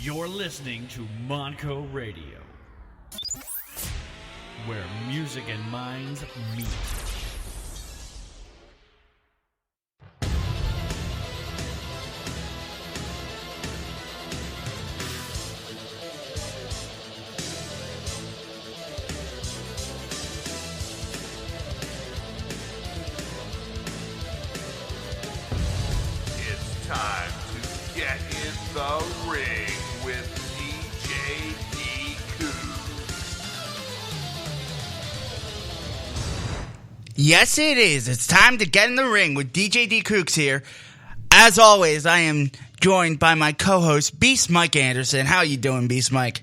You're listening to Monco Radio, where music and minds meet. It's time to get in the ring with DJD Yes, it is. It's time to get in the ring with DJ D. Kooks here. As always, I am joined by my co-host, Beast Mike Anderson. How you doing, Beast Mike?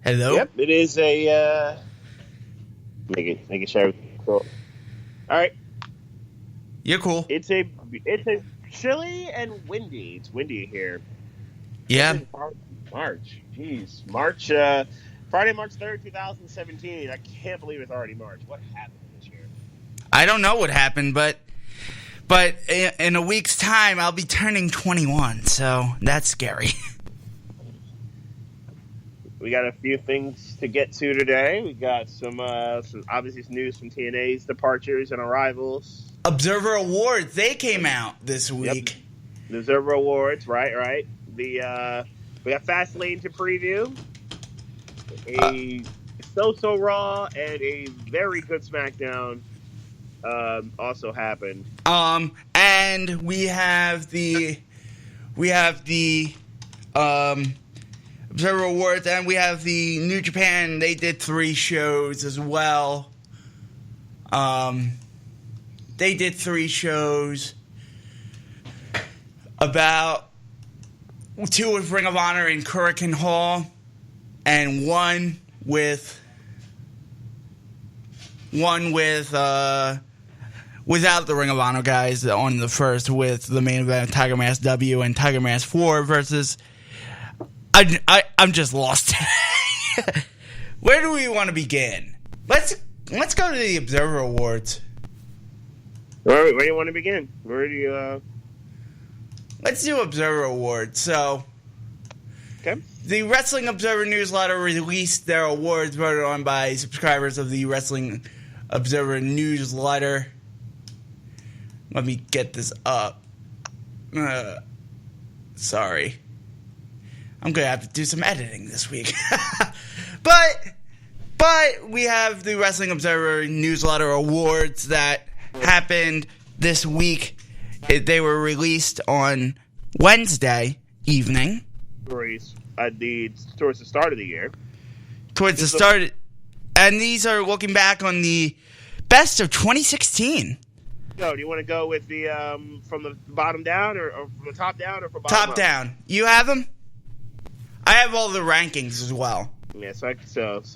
Hello? Yep, it is a, making sure. Cool. All right. You're cool. It's a chilly and windy. It's windy here. Yeah. March. Jeez. March, Friday, March 3rd, 2017. I can't believe it's already March. What happened this year? I don't know what happened, but in a week's time, I'll be turning 21, so that's scary. We got a few things to get to today. We got some obvious news from TNA's departures and arrivals. Observer Awards, they came out this week. Yep. The Observer Awards, right. We got Fastlane to preview. A so-so Raw and a very good SmackDown also happened. And we have the Observer Awards, and we have the New Japan. They did 3 shows as well. They did 3 shows. About 2 with Ring of Honor in Hurricane Hall, and one with without the Ring of Honor guys on the first, with the main event Tiger Mask W and Tiger Mask 4 versus. I'm just lost. Where do we want to begin? Let's go to the Observer Awards. Where do you want to begin? Where do you? Let's do Observer Awards. So, Okay. The Wrestling Observer newsletter released their awards voted on by subscribers of the Wrestling Observer newsletter. Let me get this up. Sorry. I'm going to have to do some editing this week. But we have the Wrestling Observer newsletter awards that happened this week. They were released on Wednesday evening. Towards the start of the year. Towards the start. And these are looking back on the best of 2016. So, do you want to go with the from the bottom down, or from the top down, or from bottom Top up? down. You have them? I have all the rankings as well. Yeah, so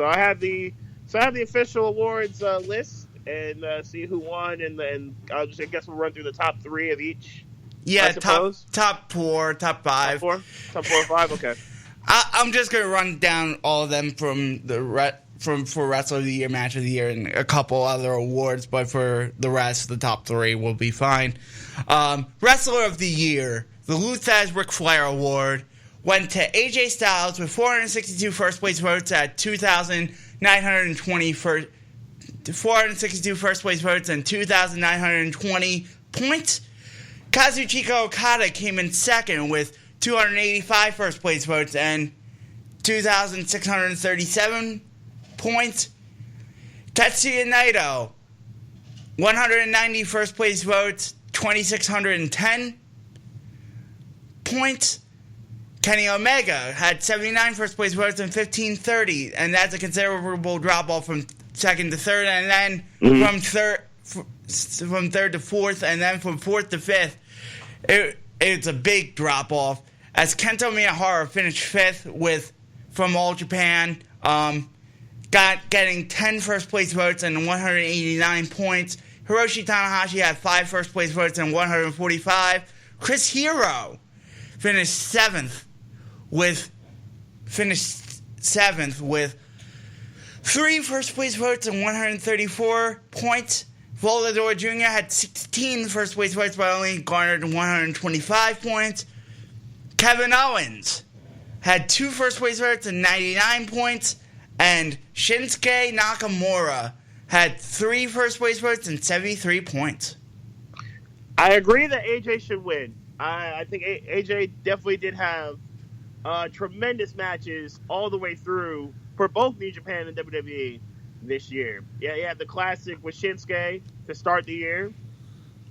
I have the official awards list and see who won, and I guess we'll run through the top 3 of each. Yeah, I suppose. top 4, top 5. Top 4 or 5. Okay. I'm just gonna run down all of them from for Wrestler of the Year, Match of the Year, and a couple other awards. But for the rest, the top 3 will be fine. Wrestler of the Year, the Luthez Ric Flair Award, went to AJ Styles with 462 first place votes at 2,920 462 first place votes and 2,920 points. Kazuchika Okada came in second with 285 first place votes and 2,637 points. Tetsuya Naito, 190 first place votes, 2,610 points. Kenny Omega had 79 first place votes and 1,530, and that's a considerable drop off from second to third, and then from third to fourth, and then from fourth to fifth. It's a big drop off, as Kento Miyahara finished 5th from All Japan, getting 10 first place votes and 189 points. Hiroshi Tanahashi had 5 first place votes and 145. Chris Hero finished seventh with 3 first place votes and 134 points. Volador Jr. had 16 first place votes but only garnered 125 points. Kevin Owens had 2 first-place votes and 99 points, and Shinsuke Nakamura had 3 first-place votes and 73 points. I agree that AJ should win. I think AJ definitely did have tremendous matches all the way through for both New Japan and WWE this year. Yeah, he had the classic with Shinsuke to start the year.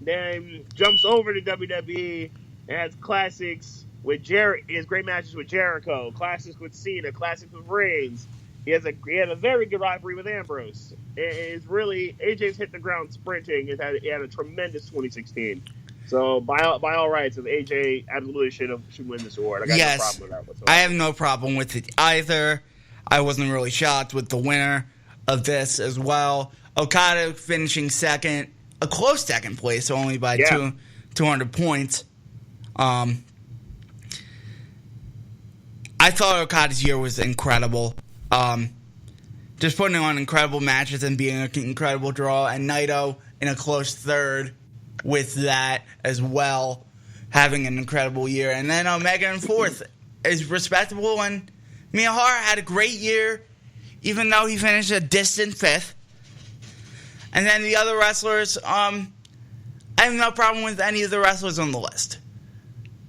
Then jumps over to WWE and has classics with he has great matches with Jericho, classics with Cena, classics with Reigns. He had a very good rivalry with Ambrose. It's really AJ's hit the ground sprinting. He had a tremendous 2016. So by all rights, AJ absolutely should win this award. I got no problem with that whatsoever. I have no problem with it either. I wasn't really shocked with the winner of this as well. Okada finishing second, a close second place, only by 200 points. I thought Okada's year was incredible. Just putting on incredible matches and being an incredible draw, and Naito in a close third with that as well, having an incredible year. And then Omega in fourth is respectable, and Miyahara had a great year, even though he finished a distant fifth. And then the other wrestlers, I have no problem with any of the wrestlers on the list.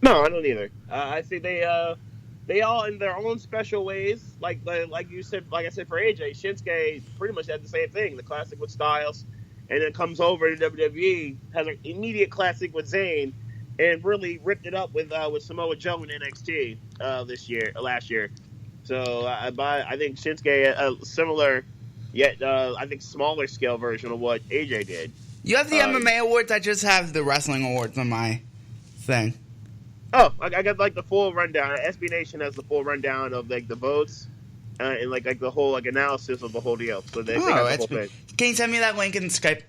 No, I don't either. I think they all in their own special ways. Like you said, like I said for AJ, Shinsuke pretty much had the same thing. The classic with Styles, and then comes over to WWE, has an immediate classic with Zayn, and really ripped it up with Samoa Joe in NXT last year. So I think Shinsuke a similar, yet I think smaller scale version of what AJ did. You have the MMA awards. I just have the wrestling awards on my thing. Oh, I got like the full rundown. SB Nation has the full rundown of like the votes and like the whole like analysis of the whole deal. So they got the whole thing. Can you send me that link in Skype?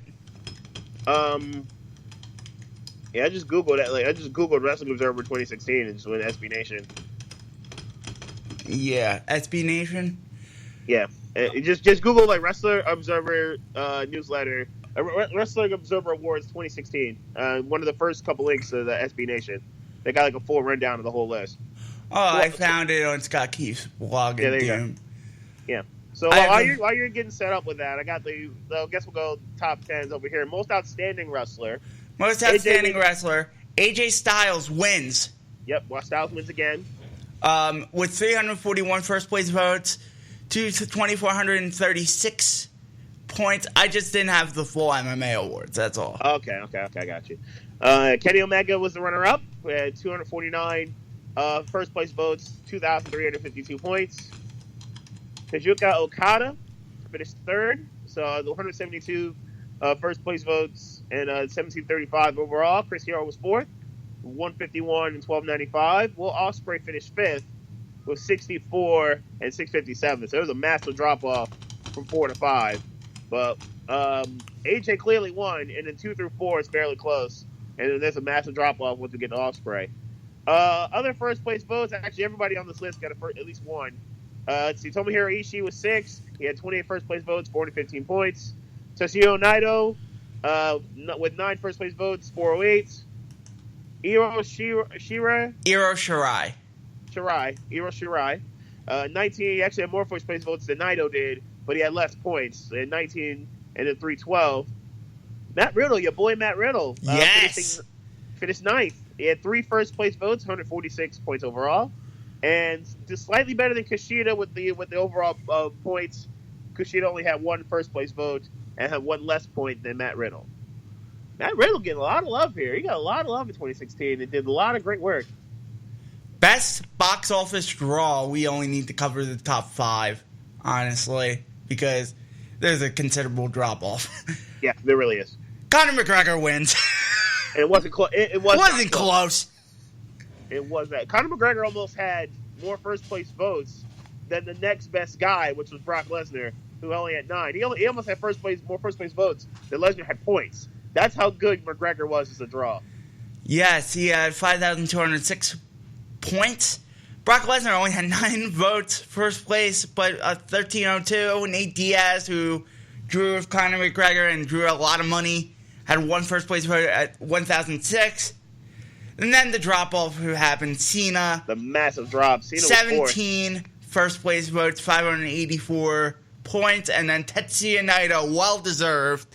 Yeah, I just googled it. Like I just googled Wrestling Observer 2016 and just went SB Nation. Yeah, SB Nation. Yeah, just Google like Wrestler Observer newsletter, Wrestling Observer Awards 2016. One of the first couple links to the SB Nation. They got like a full rundown of the whole list. Oh, I found it on Scott Keith's blog. Yeah, there you go. Yeah. So while you're getting set up with that, I got I guess we'll go top 10s over here. Most outstanding wrestler. Most outstanding wrestler. AJ Styles wins. Yep. Well, Styles wins again. With 341 first place votes to 2,436 points. I just didn't have the full MMA awards. That's all. Okay, I got you. Kenny Omega was the runner-up. We had 249 first place votes, 2,352 points. Kazuchika Okada finished third, so the 172 first place votes and 1,735 overall. Chris Hero was fourth, 151 and 1,295. Will Ospreay finished fifth with 64 and 657. So there was a massive drop-off from 4 to 5. But AJ clearly won, and then 2 through 4 is fairly close. And then there's a massive drop-off once we get to Ospreay. Other first-place votes, actually everybody on this list got at least one. Let's see, Tomohiro Ishii was 6th. He had 28 first-place votes, 415 points. Tetsuya Naito with 9 first-place votes, 408. Iro Shirai. 19, he actually had more first-place votes than Naito did, but he had less points. 19 and then 312. Matt Riddle, your boy Matt Riddle. Yes. Finished 9th. He had 3 first-place votes, 146 points overall. And just slightly better than Kushida with the overall points. Kushida only had 1 first-place vote and had 1 less point than Matt Riddle. Matt Riddle getting a lot of love here. He got a lot of love in 2016 and did a lot of great work. Best box office draw, we only need to cover the top 5, honestly, because there's a considerable drop-off. Yeah, there really is. Conor McGregor wins. And it wasn't close. It wasn't close. It was that. Conor McGregor almost had more first-place votes than the next best guy, which was Brock Lesnar, who only had 9. He almost had more first-place votes than Lesnar had points. That's how good McGregor was as a draw. Yes, he had 5,206 points. Brock Lesnar only had 9 votes first place, but 1,302. Nate Diaz, who drew with Conor McGregor and drew a lot of money, had 1 first place vote at 1,006. And then the drop-off happened. Cena, The massive drop. Cena was fourth. 17 first-place votes, 584 points. And then Tetsuya Naito, well-deserved.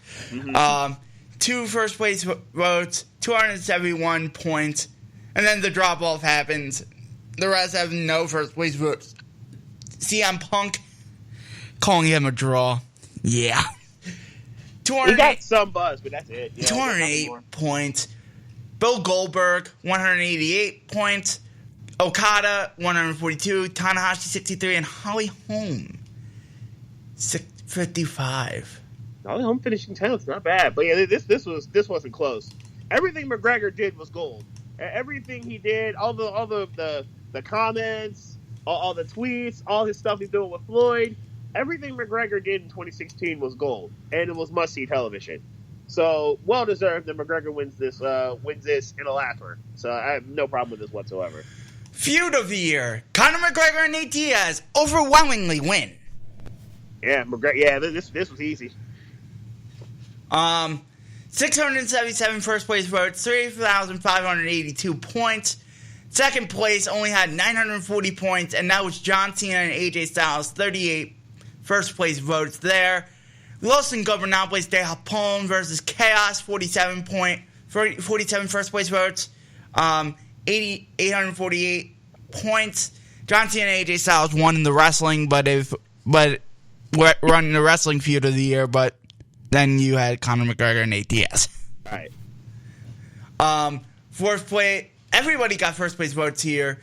2 first-place votes, 271 points. And then the drop-off happens. The rest have no first-place votes. CM Punk, calling him a draw. Yeah. He got some buzz, but that's it. Yeah, 208 points. Bill Goldberg, 188 points. Okada, 142. Tanahashi, 63. And Holly Holm, 55. Holly Holm finishing 10th, not bad. But yeah, this wasn't close. Everything McGregor did was gold. Everything he did, all the comments, all the tweets, all his stuff he's doing with Floyd, everything McGregor did in 2016 was gold, and it was must-see television. So, well-deserved that McGregor wins this in a laugher. So, I have no problem with this whatsoever. Feud of the year. Conor McGregor and Nate Diaz overwhelmingly win. Yeah, McGregor. Yeah, this was easy. 677 first-place votes, 3,582 points. Second place only had 940 points, and that was John Cena and AJ Styles, 38 first-place votes there. Los Ingobernables de Japón versus Chaos, 47 first-place votes, 848 points. John Cena and AJ Styles won in the wrestling, but we're running the wrestling feud of the year, but then you had Conor McGregor and Nate Diaz. All right. Fourth place, everybody got first-place votes here.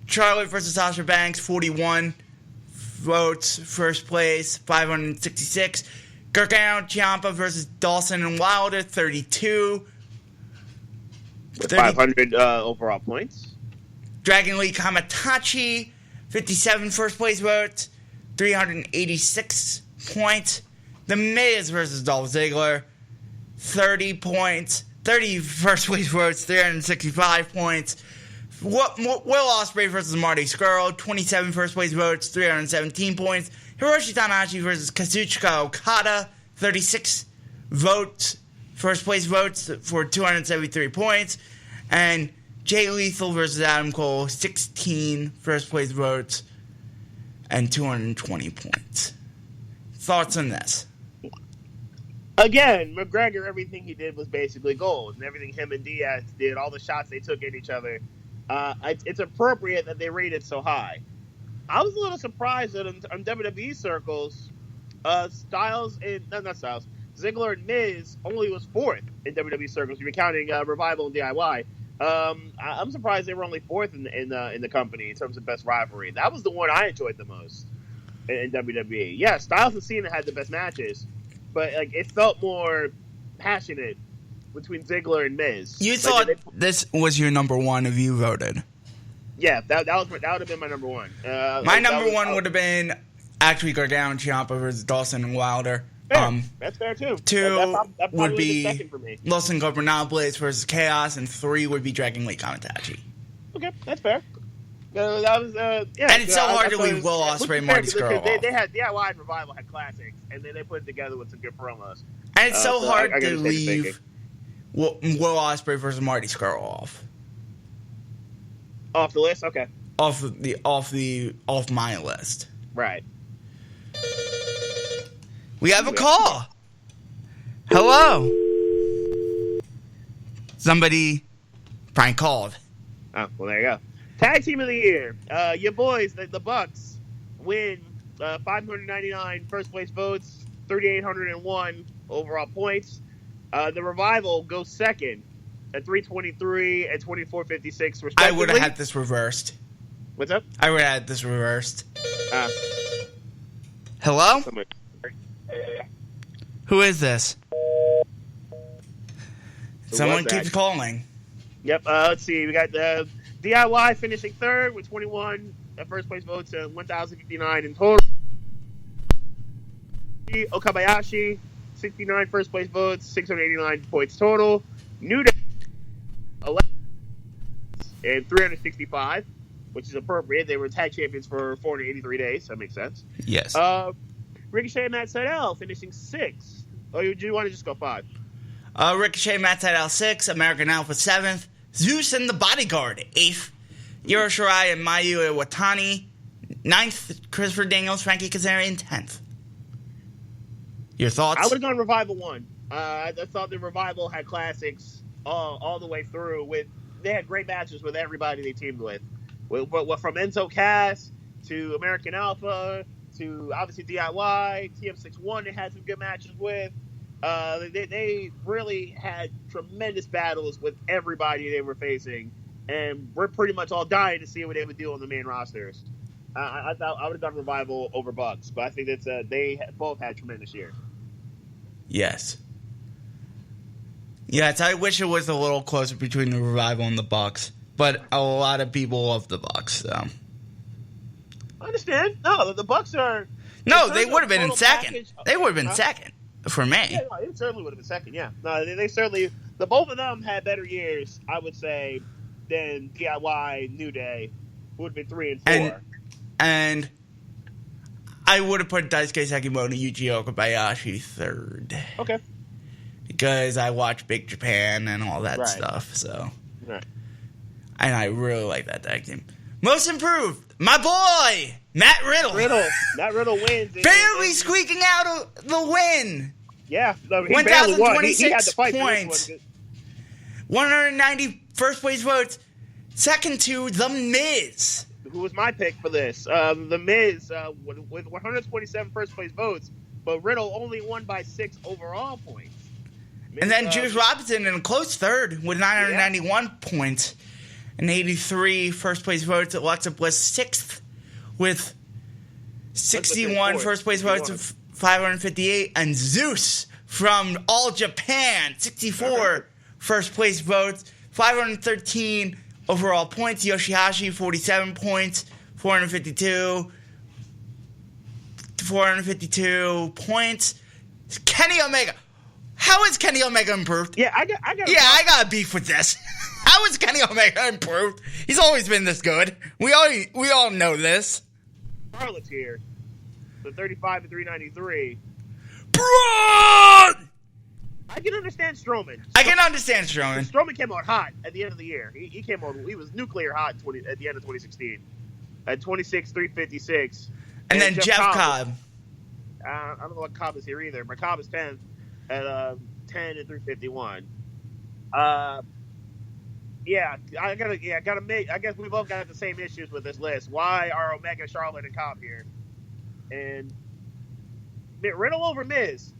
Charlotte versus Sasha Banks, 41 votes, first place, 566. Gargano Ciampa versus Dawson and Wilder, 32. With 500 overall points. Dragon Lee Kamitachi, 57 first-place votes, 386 points. The Miz versus Dolph Ziggler, 30 points. 30 first-place votes, 365 points. Will Ospreay versus Marty Scurll, 27 first-place votes, 317 points. Hiroshi Tanahashi versus Kazuchika Okada, 36 votes, first-place votes for 273 points. And Jay Lethal versus Adam Cole, 16 first-place votes and 220 points. Thoughts on this? Again, McGregor, everything he did was basically gold, and everything him and Diaz did, all the shots they took at each other, it's appropriate that they rated so high. I was a little surprised that on WWE circles, Ziggler and Miz only was fourth in WWE circles. If you're counting Revival and DIY, I'm surprised they were only fourth in the company in terms of best rivalry. That was the one I enjoyed the most in WWE. Yeah, Styles and Cena had the best matches, but like it felt more passionate between Ziggler and Miz. You thought this was your number one if you voted? Yeah, that would have been my number one. My number one would have been actually Gargano and Ciampa versus Dawson and Wilder. Fair. That's fair too. Two that would be second for me. Los Ingobernables versus Chaos, and 3 would be Dragon Lee Kamitachi. Okay, that's fair. That was and it's so hard to leave Will Ospreay and Marty Scurll off. They had DIY and Revival had classics, and then they put it together with some good promos. And it's so hard to leave Will Ospreay versus Marty Scurll off. Off the list, okay. Off my list. Right. We have a call. Hello. Somebody prank called. Oh, well, there you go. Tag Team of the Year. Your boys, the Bucks, win 599 first place votes, 3,801 overall points. The Revival goes second at 323 and 2456 respectively. I would have had this reversed. What's up? I would have had this reversed. Hello? Who is this? Someone keeps calling. Yep. Let's see. We got DIY finishing third with 21 first place votes, 1,059 in total. Okabayashi, 69 first place votes, 689 points total. New Day, 11 and 365, which is appropriate. They were tag champions for 483 days. That makes sense. Yes. Ricochet and Matt Sydal finishing 6th. Or do you want to just go 5? Ricochet, Matt Sydal 6th, American Alpha 7th, Zeus and the Bodyguard, 8th. Io Shirai and Mayu Iwatani, 9th. Christopher Daniels, Frankie Kazarian, 10th. Your thoughts? I would have gone Revival 1. I thought the Revival had classics all the way through. They had great matches with everybody they teamed with. From Enzo Cass to American Alpha to obviously DIY, TM61 they had some good matches with. They really had tremendous battles with everybody they were facing, and we're pretty much all dying to see what they would do on the main rosters. I thought I would have done Revival over Bucks, but I think that they both had tremendous years. Yes. Yes, I wish it was a little closer between the Revival and the Bucks, but a lot of people love the Bucks, so. I understand. No, the Bucks are. No, they would have been in second. They would have been second for me. Yeah, no, it certainly would have been second. Yeah, no, they certainly. The both of them had better years, I would say, than DIY, New Day, who would have been 3 and 4. And I would have put Daisuke Sekimoto and Yuji Okabayashi third. Okay. Because I watch Big Japan and all that stuff, so. Right. And I really like that tag team. Most improved, my boy, Matt Riddle. Matt Riddle wins. Barely squeaking out the win. Yeah. No, he barely won. He had to fight points. 190 first place votes. Second to The Miz. Who was my pick for this? The Miz with 127 first place votes, but Riddle only won by 6 overall points. And then Juice Robinson in a close third with 991 points and 83 first place votes. Alexa Bliss 6th with 61 first place votes of 558. And Zeus from All Japan, 64 first place votes, 513 overall points. Yoshihashi, 47 points, 452 points. Kenny Omega. How is Kenny Omega improved? Yeah, I got beef with this. How is Kenny Omega improved? He's always been this good. We all know this. Charlotte's here. The 35 and 393. Braun! I can understand Strowman. Strowman came out hot at the end of the year. He came out. He was nuclear hot at the end of 2016 at 26,356. And then Jeff Cobb. I don't know what Cobb is here either, but Cobb is 10th at 10 and 351. Yeah, I guess we both got the same issues with this list. Why are Omega, Charlotte, and Cobb here? And Riddle over Miz.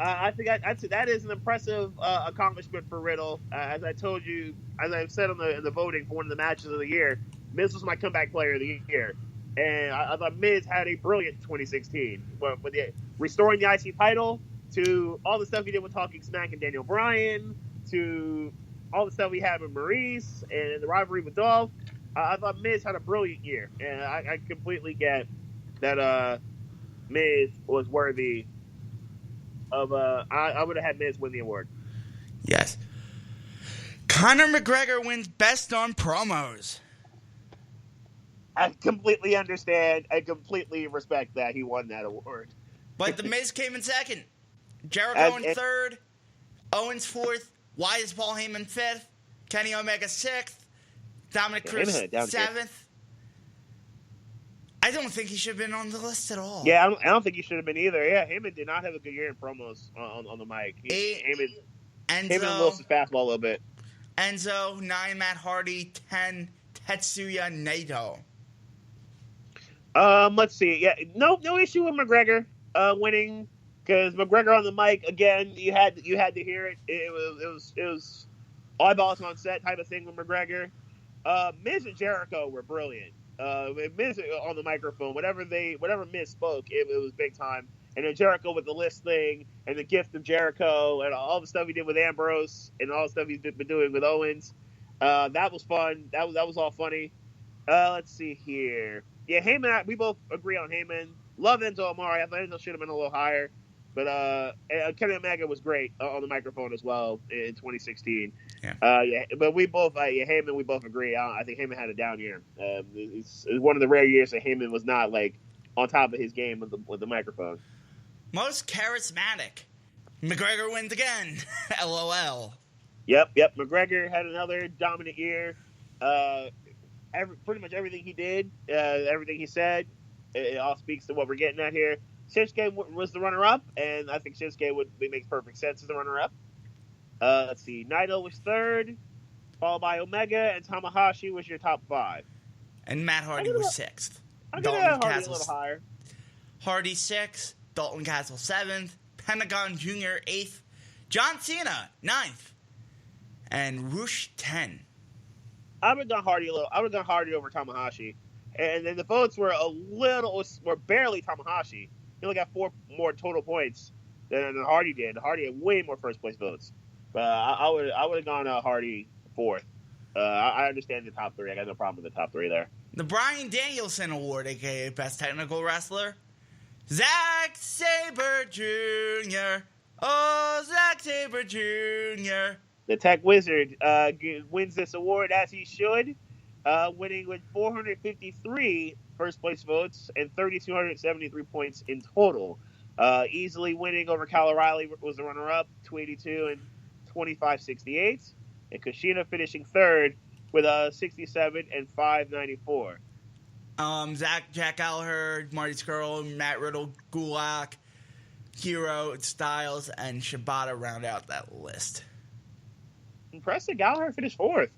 I think that is an impressive accomplishment for Riddle. As I told you, as I've said in the voting for one of the matches of the year, Miz was my comeback player of the year. And I thought Miz had a brilliant 2016. With restoring the IC title, to all the stuff he did with Talking Smack and Daniel Bryan, to all the stuff we had with Maurice and the rivalry with Dolph. I thought Miz had a brilliant year. And I completely get that Miz was worthy of I would have had Miz win the award. Yes. Conor McGregor wins Best on Promos. I completely understand. I completely respect that he won that award. But The Miz came in second. Jericho in third. Owens fourth. Why is Paul Heyman fifth? Kenny Omega sixth. Dominic Cruz seventh. I don't think he should have been on the list at all. Yeah, I don't think he should have been either. Yeah, Heyman did not have a good year in promos on the mic. Heyman lost his fastball a little bit. Enzo, 9, Matt Hardy, 10, Tetsuya Naito. Let's see. Yeah, no issue with McGregor winning, because McGregor on the mic again. You had to hear it. It was eyeballs on set type of thing with McGregor. Miz and Jericho were brilliant. Miz on the microphone, whatever Miz spoke, it was big time. And then Jericho with the list thing and the gift of Jericho and all the stuff he did with Ambrose and all the stuff he's been doing with Owens. That was fun. That was all funny. Let's see here. Yeah, Heyman, we both agree on Heyman. Love Enzo Amore. I thought Enzo should have been a little higher. But Kenny Omega was great on the microphone as well in 2016. Yeah. But we both, Heyman, we both agree. I think Heyman had a down year. It's one of the rare years that Heyman was not like on top of his game with the microphone. Most charismatic. McGregor wins again. LOL. Yep. McGregor had another dominant year. Pretty much everything he did, everything he said, it all speaks to what we're getting at here. Shinsuke was the runner-up, and I think Shinsuke makes perfect sense as the runner-up. Let's see. Naito was third, followed by Omega, and Tanahashi was your top 5. And Matt Hardy was 6th. I'm going to have Hardy a little higher. Hardy 6th, Dalton Castle 7th, Pentagon Jr. 8th, John Cena 9th, and Rush 10. I would have gone Hardy a little. I would have gone Hardy over Tanahashi, and then the votes were barely Tanahashi. He only got 4 more total points than Hardy did. Hardy had way more first place votes, but I would have gone Hardy 4th. I understand the top 3. I got no problem with the top 3 there. The Bryan Danielson Award, aka Best Technical Wrestler, Zack Sabre Jr. Oh, Zack Sabre Jr. The Tech Wizard wins this award as he should, winning with 453 first place votes and 3,273 points in total. Easily winning over Kyle O'Reilly was the runner-up, 282 and 2568. And Kushida finishing third with 67 and 594. Jack Gallagher, Marty Scurll, Matt Riddle, Gulak, Hero, Styles, and Shibata round out that list. Impressive. Gallagher finished 4th.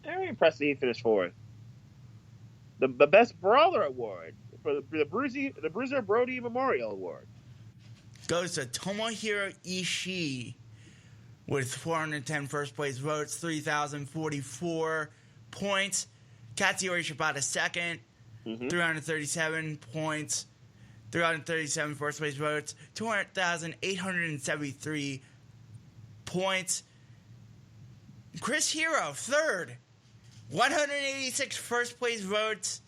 Very impressive he finished 4th. The Best Brawler Award for the Bruiser Brody Memorial Award goes to Tomohiro Ishii with 410 first place votes, 3,044 points. Katsuyori Shibata second, 337 points, 337 first place votes, 200,873 points. Chris Hero third, 186 first place votes,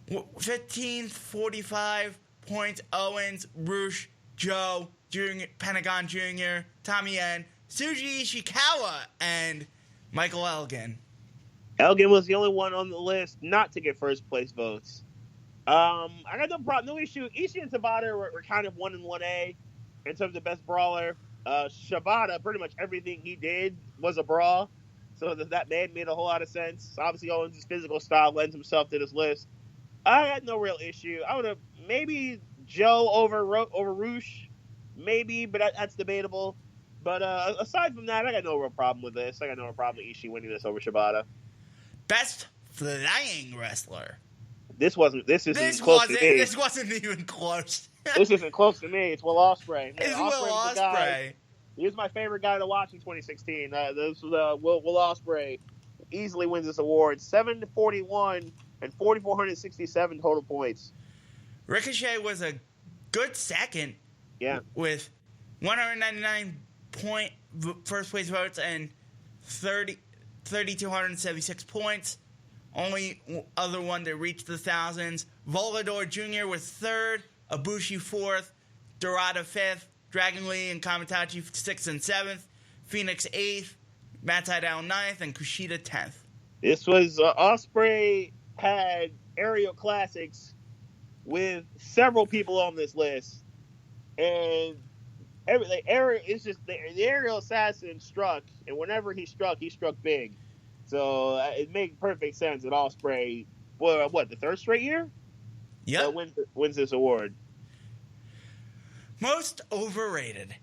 1,545 points. Owens, Rush, Joe, Pentagon Jr., Tommy Yen, Tsuji Ishikawa, and Michael Elgin. Elgin was the only one on the list not to get first place votes. I got no issue. Ishii and Tabata were kind of 1 and 1A in terms of best brawler. Shibata, pretty much everything he did was a brawl, so that made a whole lot of sense. Obviously, Owens' physical style lends himself to this list. I had no real issue. I would have maybe Joe over Rush, maybe, but that's debatable. But aside from that, I got no real problem with this. I got no real problem with Ishii winning this over Shibata. Best flying wrestler. This isn't close to me. This wasn't even close. This isn't close to me. It's Will Ospreay. It's Will Ospreay. He was my favorite guy to watch in 2016. This was Will Ospreay easily wins this award. 741 and 4,467 total points. Ricochet was a good second. Yeah. With 199 point first place votes and 3,276 points. Only other one that reached the thousands. Volador Jr. was third. Ibushi fourth. Dorada fifth. Dragon Lee and Kamitachi 6th and 7th. Phoenix 8th. Matt Sydal 9th. And Kushida 10th. This was Ospreay had aerial classics with several people on this list. And the aerial assassin struck. And whenever he struck big. So it made perfect sense that Ospreay, the third straight year? Yeah. Wins this award. Most overrated,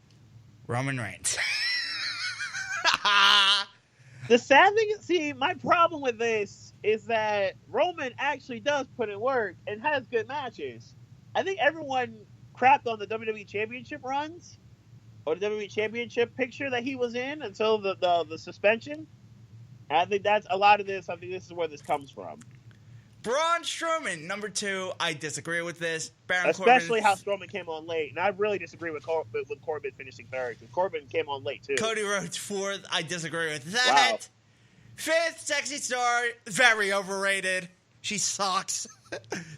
Roman Reigns. The sad thing, my problem with this is that Roman actually does put in work and has good matches. I think everyone crapped on the WWE Championship runs or the WWE Championship picture that he was in until the suspension. And I think that's a lot of this. I think this is where this comes from. Braun Strowman, number 2. I disagree with this. Especially how Strowman came on late. And I really disagree with Corbin finishing third. Because Corbin came on late, too. Cody Rhodes 4th. I disagree with that. Wow. 5th, Sexy Star. Very overrated. She sucks.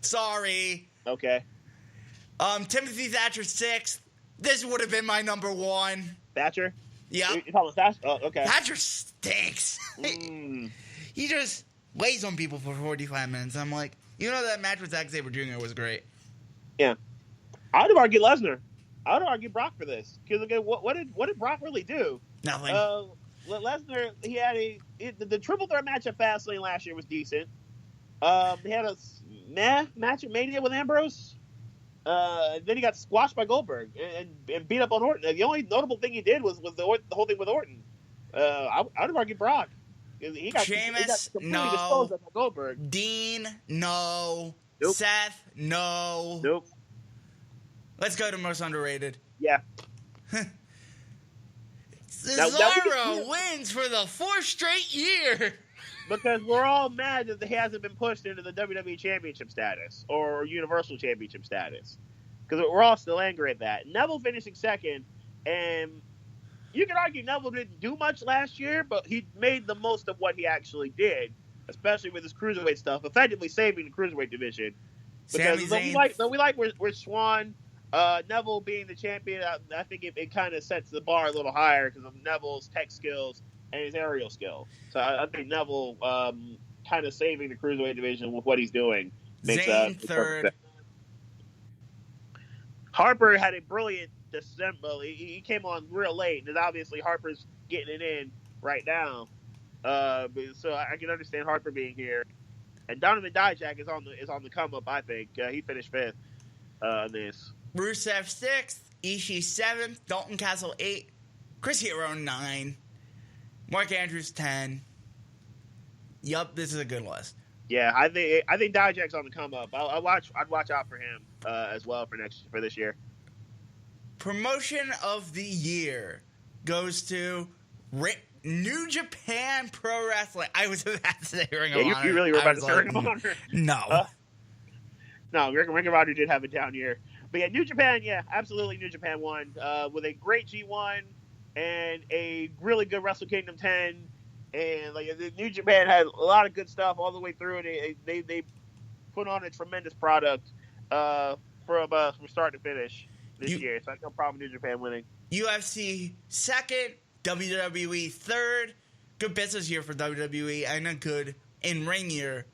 Sorry. Okay. Timothy Thatcher 6th. This would have been my number 1. Thatcher? Yeah. You're talking Thatcher? Oh, okay. Thatcher stinks. He just lays on people for 45 minutes. I'm like, that match with Zack Sabre Jr. was great. Yeah. I would have argued Lesnar. I would have argued Brock for this. Because again, what did Brock really do? Nothing. Lesnar, he had the triple threat match at Fastlane last year was decent. He had a match at Mania with Ambrose. Then he got squashed by Goldberg and beat up on Orton. The only notable thing he did was the whole thing with Orton. I'd argue Brock. He got completely disposed of by Goldberg. Dean, no. Nope. Seth, no. Nope. Let's go to most underrated. Yeah. Cesaro wins for the 4th straight year. Because we're all mad that he hasn't been pushed into the WWE Championship status or Universal Championship status. Because we're all still angry at that. Neville finishing second, and you could argue Neville didn't do much last year, but he made the most of what he actually did, especially with his cruiserweight stuff, effectively saving the cruiserweight division. Because we like where Swan, Neville being the champion, I think it kind of sets the bar a little higher because of Neville's tech skills and his aerial skill. So I think Neville kind of saving the cruiserweight division with what he's doing makes Zayn third. Harper had a brilliant December. He came on real late, and obviously Harper's getting it in right now. So I can understand Harper being here. And Donovan Dijak is on the come up. I think he finished 5th on this. Rusev 6th, Ishii 7th, Dalton Castle 8th, Chris Hero 9, Mark Andrews 10. Yup, this is a good list. Yeah, I think Dijak's on the come up. I'd watch out for him as well for this year. Promotion of the year goes to New Japan Pro Wrestling. I was about to say Ring of Honor. You really were about to say Ring of Honor. No. No, Ring of Honor did have a down year. But yeah, New Japan, absolutely New Japan won with a great G1 and a really good Wrestle Kingdom 10. And the New Japan had a lot of good stuff all the way through. They put on a tremendous product from start to finish this year. So I have no problem with New Japan winning. UFC 2nd, WWE 3rd. Good business year for WWE and a good in-ring year.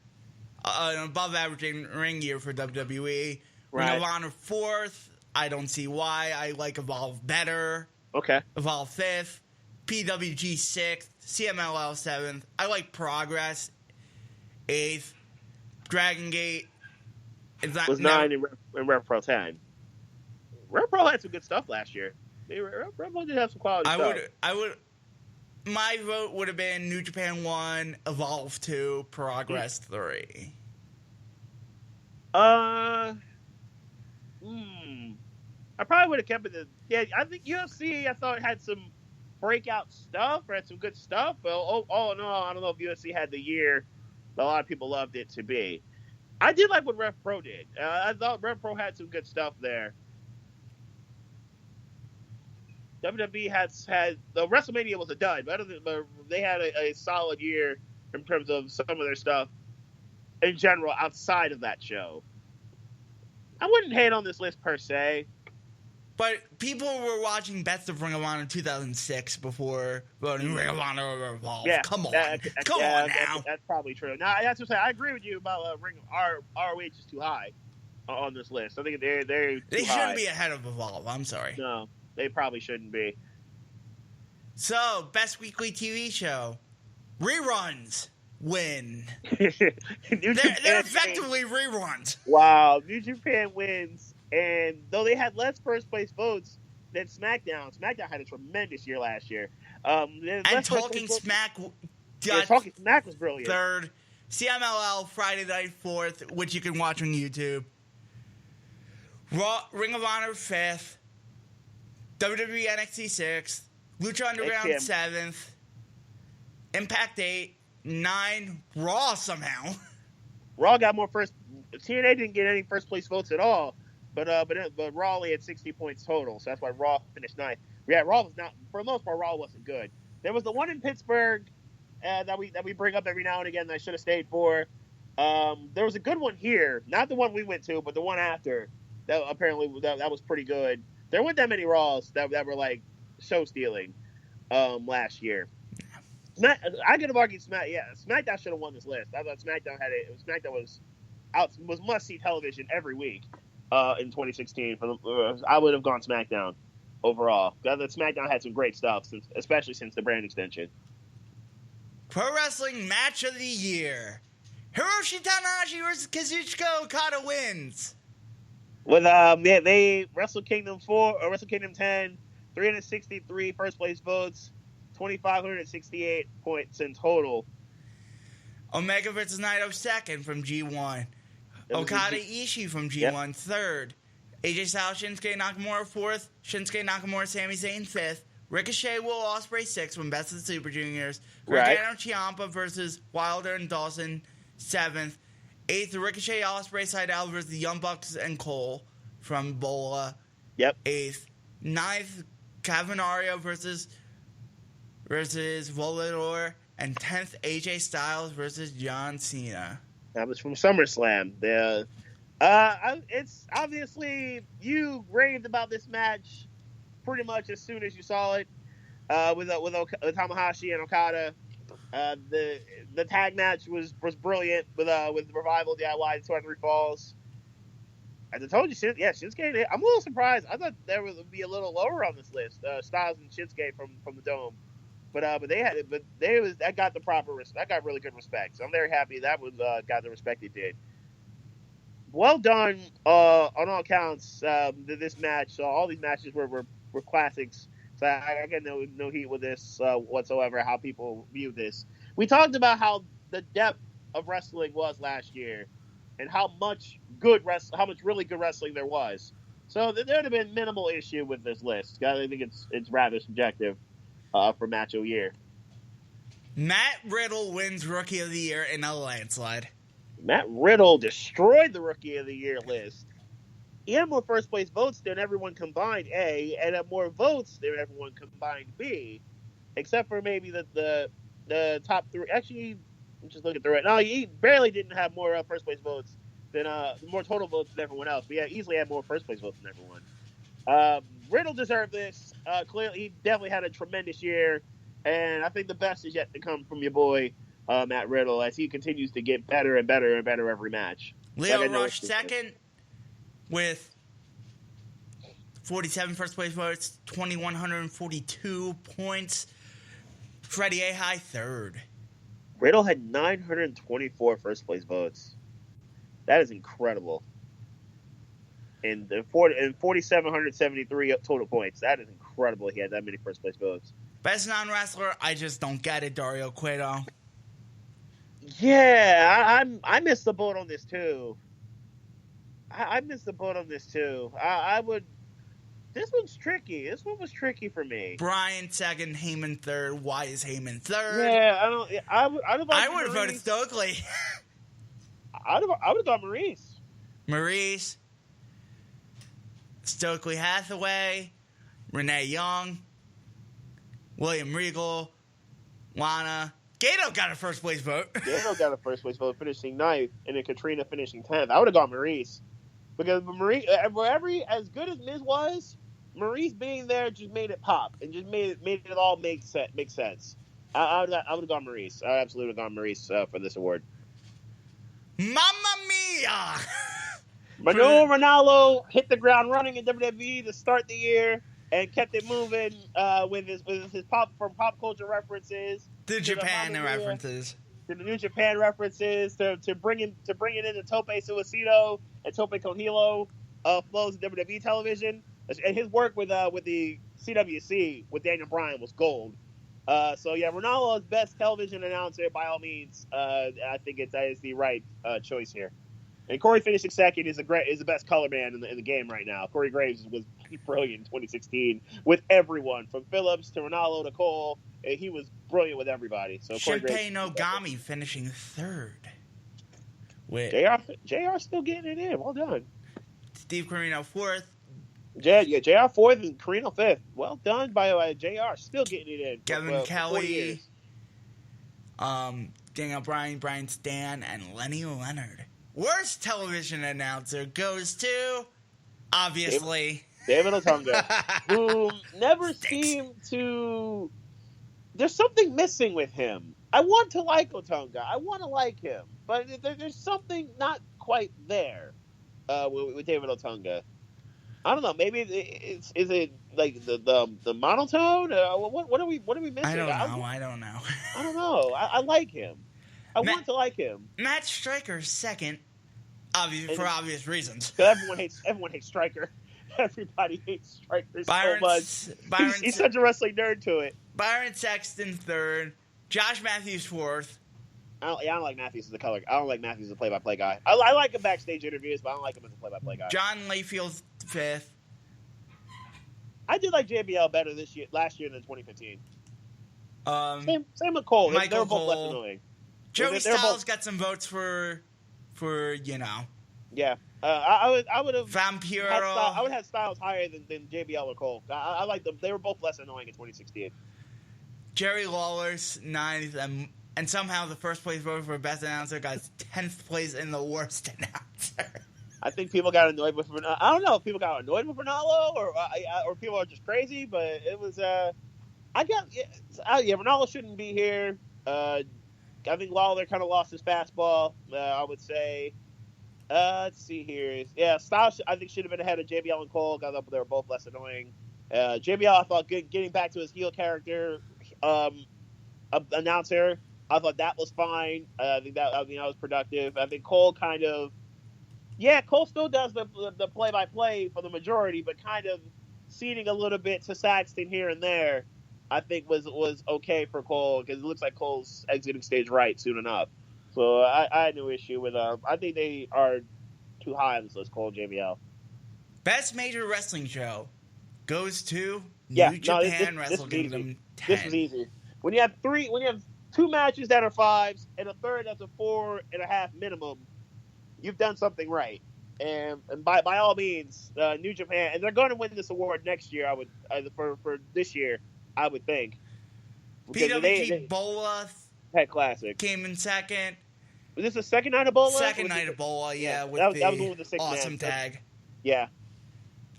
An above-average in-ring year for WWE. Right. Ring of Honor 4th. I don't see why. I like Evolve better. Okay. Evolve 5th. PWG 6th. CMLL 7th. I like Progress 8th. Dragon Gate was 9 in Rev Pro 10. Rev Pro had some good stuff last year. Rev Pro did have some quality stuff. My vote would have been New Japan 1, Evolve 2, Progress 3. I probably would have kept it. I think UFC, I thought, had some breakout stuff or had some good stuff. But all in all, I don't know if UFC had the year that a lot of people loved it to be. I did like what Rev Pro did. I thought Rev Pro had some good stuff there. WWE had the WrestleMania was a dud, but they had a solid year in terms of some of their stuff in general outside of that show. I wouldn't hate on this list per se. But people were watching Best of Ring of Honor 2006 before voting Ring of Honor or Evolve. Yeah, Come on now. That's probably true. Now, that's what I'm saying. I agree with you about ROH is too high on this list. I think they're too high. They shouldn't be ahead of Evolve. I'm sorry. No, they probably shouldn't be. So, best weekly TV show. Reruns win. They're effectively reruns. Wow. New Japan wins. And though they had less first place votes than SmackDown had a tremendous year last year. And Talking Smack was brilliant. 3rd. CMLL Friday Night 4th, which you can watch on YouTube. Ring of Honor 5th. WWE NXT 6th. Lucha Underground 7th. Impact 8. 9. Raw somehow. Raw got more first. TNA didn't get any first place votes at all. But Raw only had 60 points total, so that's why Raw finished 9th. Yeah, Raw was not, for the most part, Raw wasn't good. There was the one in Pittsburgh that we bring up every now and again that I should have stayed for. There was a good one here, not the one we went to, but the one after. That apparently that was pretty good. There weren't that many Raws that were like show stealing last year. I could have argued SmackDown should have won this list. I thought SmackDown was must see television every week. In 2016, I would have gone SmackDown overall. The SmackDown had some great stuff, especially since the brand extension. Pro Wrestling Match of the Year. Hiroshi Tanahashi versus Kazuchika Okada wins. With they Wrestle Kingdom 4 or Wrestle Kingdom 10, 363 first place votes, 2,568 points in total. Omega versus Naito second from G1. Okada Ishii from G1 third. AJ Styles, Shinsuke Nakamura fourth. Shinsuke Nakamura, Sami Zayn fifth. Ricochet, Will Ospreay sixth from Best of the Super Juniors. Gargano Ciampa versus Wilder and Dawson seventh. Eighth, Ricochet, Ospreay, Seidel versus the Young Bucks and Cole from Bola. Eighth. Ninth, Cavernario versus Volador. And 10th, AJ Styles versus John Cena. That was from SummerSlam. It's obviously you raved about this match pretty much as soon as you saw it with Tanahashi and Okada. The tag match was brilliant with Revival, DIY, 23 Falls. As I told you, Shinsuke. I'm a little surprised. I thought there would be a little lower on this list. Styles and Shinsuke from the Dome. But that got the proper that got really good respect. So I'm very happy that was got the respect it did. Well done on all counts. This match, so all these matches were classics. So I get no heat with this whatsoever. How people view this. We talked about how the depth of wrestling was last year, and how much really good wrestling there was. So there would have been minimal issue with this list. I think it's rather subjective. For match of the year. Matt Riddle wins Rookie of the Year in a landslide. Matt Riddle destroyed the Rookie of the Year list. He had more first place votes than everyone combined, A, and had more votes than everyone combined, B, except for maybe the top three. Actually, I'm just looking through it. No, he barely didn't have more first place votes than more total votes than everyone else. But yeah, easily had more first place votes than everyone. Riddle deserved this. Clearly, he definitely had a tremendous year, and I think the best is yet to come from your boy Matt Riddle as he continues to get better and better and better every match. Leo Rush second with 47 first place votes, 2,142 points. Freddie Ahai third. Riddle had 924 first place votes. That is incredible. And 4,773 total points. That is incredible. He had that many first place votes. Best non-wrestler, I just don't get it, Dario Cueto. Yeah, I missed the boat on this too. I missed the boat on this too. I would. This one's tricky. This one was tricky for me. Bryan second, Heyman third. Why is Heyman third? Yeah, I would have voted Stokely. I would have gone Maurice. Maurice. Stokely Hathaway, Renee Young, William Regal, Lana. Gato got a first place vote. Gato got a first place vote, finishing 9th, and then Katrina finishing 10th. I would have gone Maurice. Because Maurice, as good as Miz was, Maurice being there just made it pop and just made it all make sense. I would have gone Maurice. I absolutely would have gone Maurice for this award. Mamma mia! Manuel Ronaldo hit the ground running in WWE to start the year and kept it moving with his pop culture references, to Japan references, to the New Japan references, to bringing in the Tope Suicida and Tope con Hilo flows in WWE television, and his work with the CWC with Daniel Bryan was gold. So yeah, Ronaldo's best television announcer by all means. I think that is the right choice here. And Corey finishing second is the best color man in the game right now. Corey Graves was brilliant in 2016 with everyone from Phillips to Ronaldo to Cole. He was brilliant with everybody. So Shinpei Nogami finishing third. With JR still getting it in. Well done. Steve Corino fourth. JR fourth and Carino fifth. Well done by JR. Still getting it in. Kevin Kelly, Daniel Bryan, Brian Stan, and Lenny Leonard. Worst television announcer goes to, obviously, David Otunga, who never seemed to. There's something missing with him. I want to like Otunga. I want to like him, but there's something not quite there with David Otunga. I don't know. Maybe is it like the monotone? What are we missing? I don't know. I don't know. I don't know. I like him. I want to like him. Matt Stryker second, for obvious reasons. Everyone hates Stryker. Everybody hates Stryker so much. He's such a wrestling nerd to it. Byron Sexton third, Josh Matthews fourth. I don't like Matthews as a color. I don't like Matthews as a play-by-play guy. I like him backstage interviews, but I don't like him as a play-by-play guy. John Layfield fifth. I did like JBL better last year than 2015. Same with Cole. Michael they were both Cole. less annoying. Joey Styles got some votes for you know. Yeah, I would have Vampiro. I would have Styles higher than JBL or Cole. I like them. They were both less annoying in 2016. Jerry Lawler's ninth, and somehow the first place vote for best announcer got 10th place in the worst announcer. I think people got annoyed with. I don't know if people got annoyed with Ronaldo or people are just crazy, but it was. Ronaldo shouldn't be here. I think Lawler kind of lost his fastball. I would say. Let's see here. Yeah, Styles I think should have been ahead of JBL and Cole. Got up, they were both less annoying. JBL, I thought getting back to his heel character, announcer. I thought that was fine. I think that was productive. I think Cole kind of. Yeah, Cole still does the play-by-play for the majority, but kind of ceding a little bit to Saxton here and there, I think was okay for Cole, because it looks like Cole's exiting stage right soon enough. So I had no issue with I think they are too high on this list, Cole and JBL. Best major wrestling show goes to New Japan Wrestle Kingdom 10. This is easy. When you have two matches that are fives and a third that's a 4.5 minimum, you've done something right. And by all means, New Japan, and they're going to win this award next year. I would for this year, I would think. PWG Bola Pet Classic came in second. Was this the second night of Bola? Second night of Bola, yeah, with that was the one with the six awesome man. tag. Yeah.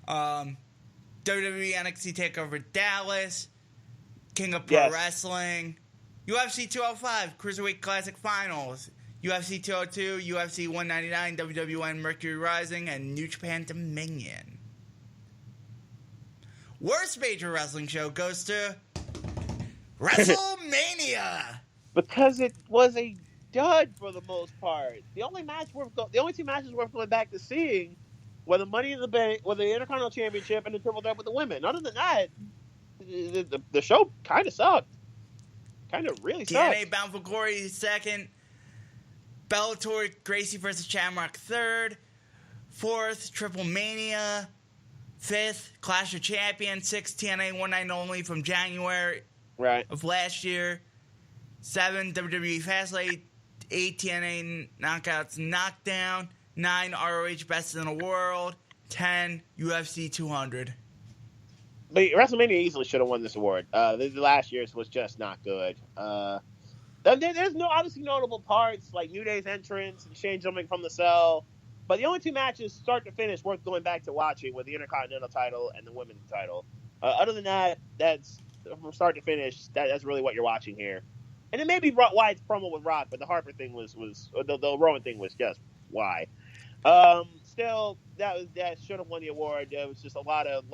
WWE NXT TakeOver Dallas, King of Pro Wrestling, UFC 205 Cruiserweight Classic Finals, UFC 202, UFC 199, WWN Mercury Rising, and New Japan Dominion. Worst major wrestling show goes to WrestleMania. Because it was a dud for the most part. The only two matches worth going back to seeing were the Money in the Bank, were the Intercontinental Championship, and the Triple Threat with the women. Other than that, the show kind of sucked. Kind of really sucked. TNA Bound for Glory second. Bellator Gracie versus Shamrock third. Fourth, Triple Mania. Fifth, Clash of Champions. Sixth, TNA One Night Only from January of last year. 7, WWE Fastlane. 8, TNA Knockouts Knockdown. 9, ROH Best in the World. 10, UFC 200. But WrestleMania easily should have won this award. The last year's was just not good. There's no obviously notable parts like New Day's entrance and Shane jumping from the cell. But the only two matches, start to finish, worth going back to watching were the Intercontinental title and the Women's title. Other than that, that's from start to finish. That's really what you're watching here. And it may be why it's promo with Rock, but the Harper thing was the Rowan thing was just why. Still, that should have won the award. It was just a lot of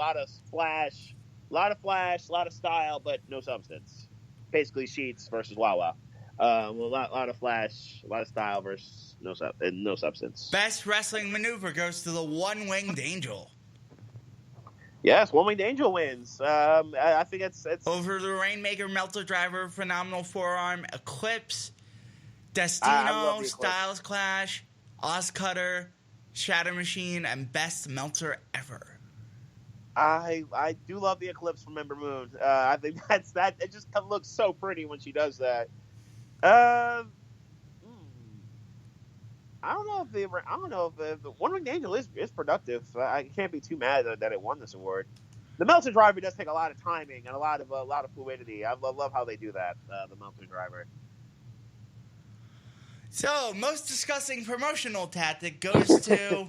flash, a lot of style, but no substance. Basically, Sheets versus Wawa. A lot of flash, a lot of style versus no substance. Best wrestling maneuver goes to the One-Winged Angel. Yes, One-Winged Angel wins. I think it's over the Rainmaker, Melter Driver, Phenomenal Forearm, Eclipse, Destino, Styles Clash, Ozcutter, Shatter Machine, and Best Melter Ever. I do love the Eclipse from Ember Moon. I think that. It just looks so pretty when she does that. I don't know if the One-Winged Angel is productive. I can't be too mad that it won this award. The Melter Driver does take a lot of timing and a lot of fluidity. I love how they do that. The Melter Driver. So, most disgusting promotional tactic goes to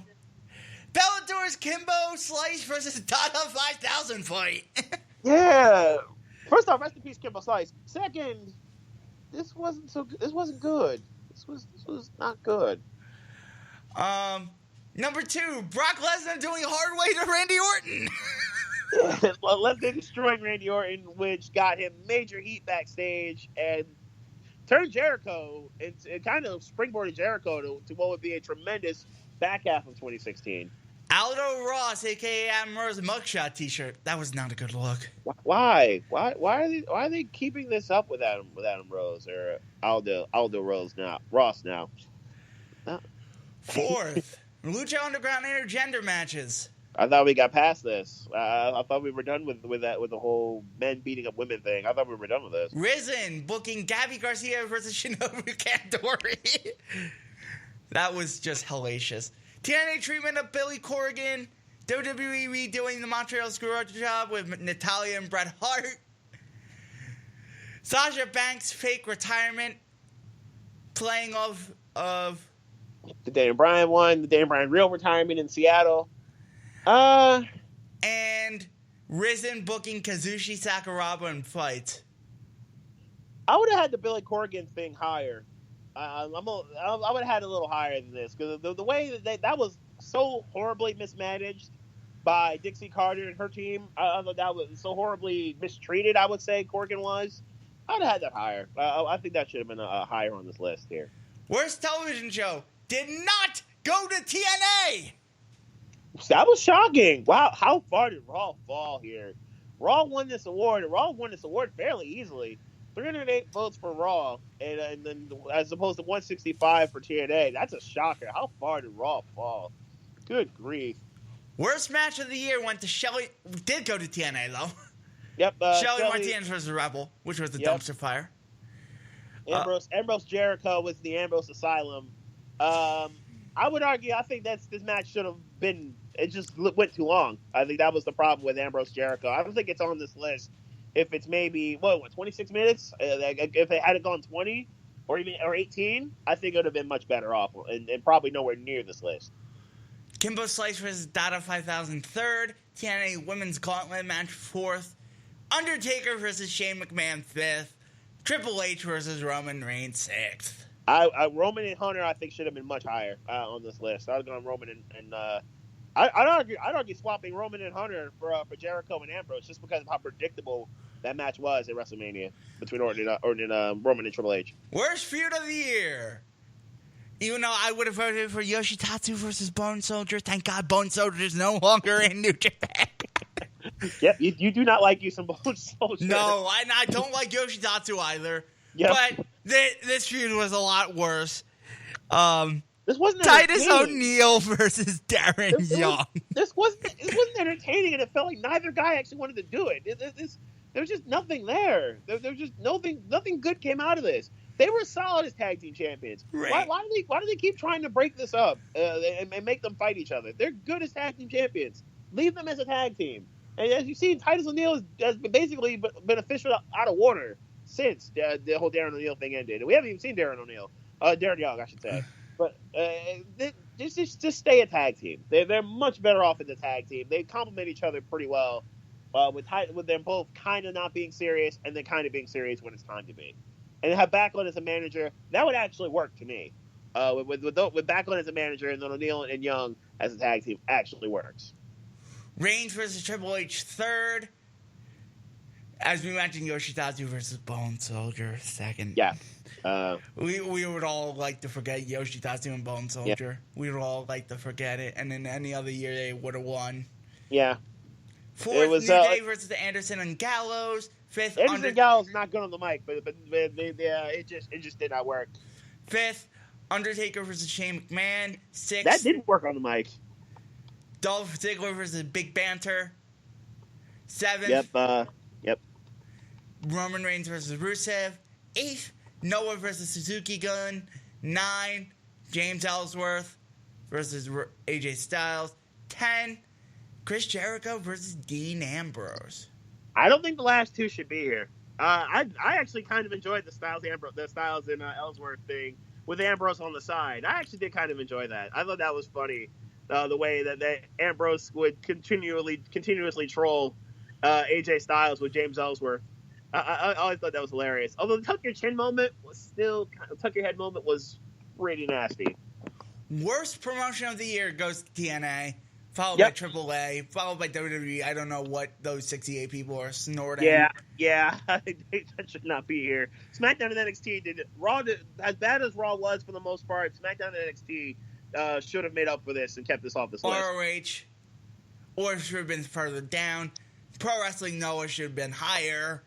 Bellator's Kimbo Slice versus Dada 5000 fight. Yeah. First off, rest in peace, Kimbo Slice. Second, this wasn't so good. This wasn't good. This was not good. Number 2, Brock Lesnar doing hard way to Randy Orton. Lesnar destroying Randy Orton, which got him major heat backstage and turned Jericho and kind of springboarded Jericho to what would be a tremendous back half of 2016. Aldo Ross, a.k.a. Adam Rose, mugshot T-shirt. That was not a good look. Why are they keeping this up with Adam Rose or Aldo Ross now? 4th, Lucha Underground intergender matches. I thought we got past this. I thought we were done with the whole men beating up women thing. I thought we were done with this. Risen booking Gabby Garcia versus Shinobu Kandori. That was just hellacious. TNA treatment of Billy Corrigan. WWE redoing the Montreal Screw Job with Natalya and Bret Hart. Sasha Banks' fake retirement. Playing of the Daniel Bryan one, the Daniel Bryan real retirement in Seattle. And Risen booking Kazushi Sakuraba in fight. I would have had the Billy Corgan thing higher. I would have had it a little higher than this because the way that was so horribly mismanaged by Dixie Carter and her team. I thought that was so horribly mistreated. I would say Corgan was. I would have had that higher. I think that should have been higher on this list here. Worst television show did not go to TNA. That was shocking. Wow, how far did Raw fall here? Raw won this award, and Raw won this award fairly easily. 308 votes for Raw, and then as opposed to 165 for TNA. That's a shocker. How far did Raw fall? Good grief. Worst match of the year went to Shelly. Did go to TNA though. Yep. Shelly Martinez versus Rebel, which was the dumpster fire. Ambrose Jericho was the Ambrose Asylum. I would argue. I think this match should have been. It just went too long. I think that was the problem with Ambrose Jericho. I don't think it's on this list. If it's maybe 26 minutes, if it had gone 20 or 18, I think it would have been much better off and probably nowhere near this list. Kimbo Slice versus Dada 5000 third, TNA Women's Gauntlet match 4th, Undertaker versus Shane McMahon 5th, Triple H versus Roman Reigns 6th. Roman and Hunter I think should have been much higher on this list. I'd gone Roman and I'd argue swapping Roman and Hunter for Jericho and Ambrose just because of how predictable that match was at WrestleMania between Roman and Triple H. Worst feud of the year. Even though I would have voted for Yoshitatsu versus Bone Soldier, thank God Bone Soldier is no longer in New Japan. Yep, you do not like you some Bone Soldier. No, I don't like Yoshitatsu either. Yep. But this feud was a lot worse. This wasn't Titus O'Neil versus Darren Young. This wasn't entertaining, and it felt like neither guy actually wanted to do it. There was just nothing there. There was just nothing good came out of this. They were solid as tag team champions. Right. Why do they keep trying to break this up and make them fight each other? They're good as tag team champions. Leave them as a tag team. And as you see, Titus O'Neil has basically been official out of water since the whole Darren O'Neil thing ended. And we haven't even seen Darren O'Neil. Darren Young, I should say. But just stay a tag team. They're much better off in the tag team. They complement each other pretty well. With them both kind of not being serious and then kind of being serious when it's time to be. And have Backlund as a manager, that would actually work to me. With Backlund as a manager and then O'Neil and Young as a tag team actually works. Reigns versus Triple H third. As we mentioned, Yoshitatsu versus Bone Soldier second. Yeah. We would all like to forget Yoshitatsu and Bone Soldier. Yeah. We would all like to forget it. And in any other year, they would have won. Yeah. Fourth, New Day versus Anderson and Gallows. Fifth, Anderson and Gallows not good on the mic, but it just did not work. Fifth, Undertaker versus Shane McMahon. Sixth, that didn't work on the mic. Dolph Ziggler versus Big Banter. Seventh, Yep. Roman Reigns versus Rusev. Eighth, Noah versus Suzuki Gun. 9, James Ellsworth versus AJ Styles. 10, Chris Jericho versus Dean Ambrose. I don't think the last two should be here. I actually kind of enjoyed the Styles and Ellsworth thing with Ambrose on the side. I actually did kind of enjoy that. I thought that was funny. The way that Ambrose would continuously troll AJ Styles with James Ellsworth. I always thought that was hilarious. Although the tuck your head moment was pretty nasty. Worst promotion of the year goes to TNA, followed Yep. by AAA, followed by WWE. I don't know what those 68 people are snorting. Yeah, they should not be here. SmackDown and NXT as bad as Raw was for the most part. SmackDown and NXT should have made up for this and kept this off this list. ROH, or should have been further down. Pro Wrestling Noah should have been higher.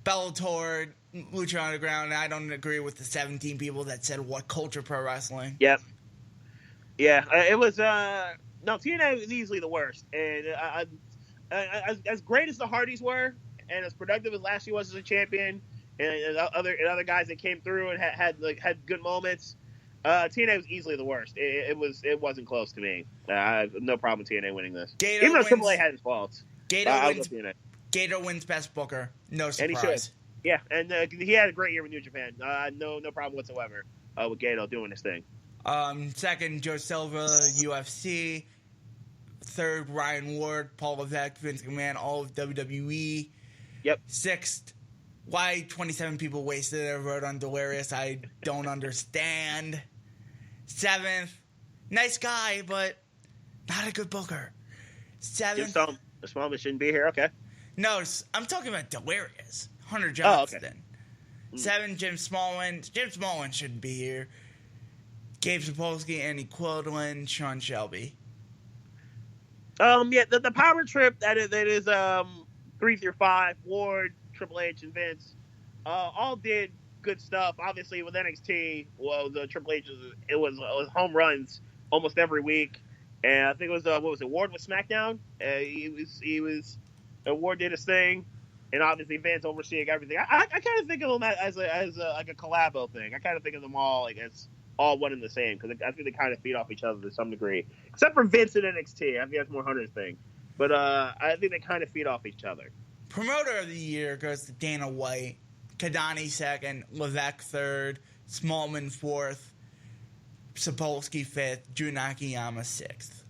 Bellator, Lucha Underground. I don't agree with the 17 people that said what culture pro wrestling. Yep. Yeah, it was. No, TNA was easily the worst, and as great as the Hardys were, and as productive as Lashley was as a champion, and other guys that came through and had good moments, TNA was easily the worst. It wasn't close to me. I have no problem with TNA winning this, Gator even though wins- AAA had its faults. Gator wins Best Booker. No And he surprise. should. Yeah, and he had a great year with New Japan. No problem whatsoever with Gato doing his thing. Second, Joe Silva, UFC. Third, Ryan Ward, Paul Levesque, Vince McMahon, all of WWE. Yep. Sixth, why 27 people wasted their vote on Delirious, I don't understand. Seventh, nice guy, but not a good booker. Seventh, The Smallman shouldn't be here. Okay. no, I'm talking about Delirious. Hunter Oh, Johnston. okay. 7, Jim Smallman. Jim Smallman shouldn't be here. Gabe Sapolsky, Andy Quillen, Sean Shelby. Yeah, the power trip that is 3 through 5, Ward, Triple H, and Vince, all did good stuff. Obviously, with NXT, well, the Triple H it was home runs almost every week, and I think it was Ward with SmackDown. Ward did his thing, and obviously Vince overseeing everything. I kind of think of them as like a collabo thing. I kind of think of them all like as all one and the same, because I think they kind of feed off each other to some degree, except for Vince and NXT. I think that's more Hunter's thing, but I think they kind of feed off each other. Promoter of the year goes to Dana White, Kadani second, Levesque third, Smallman fourth, Sapolsky fifth, Jun Akiyama sixth.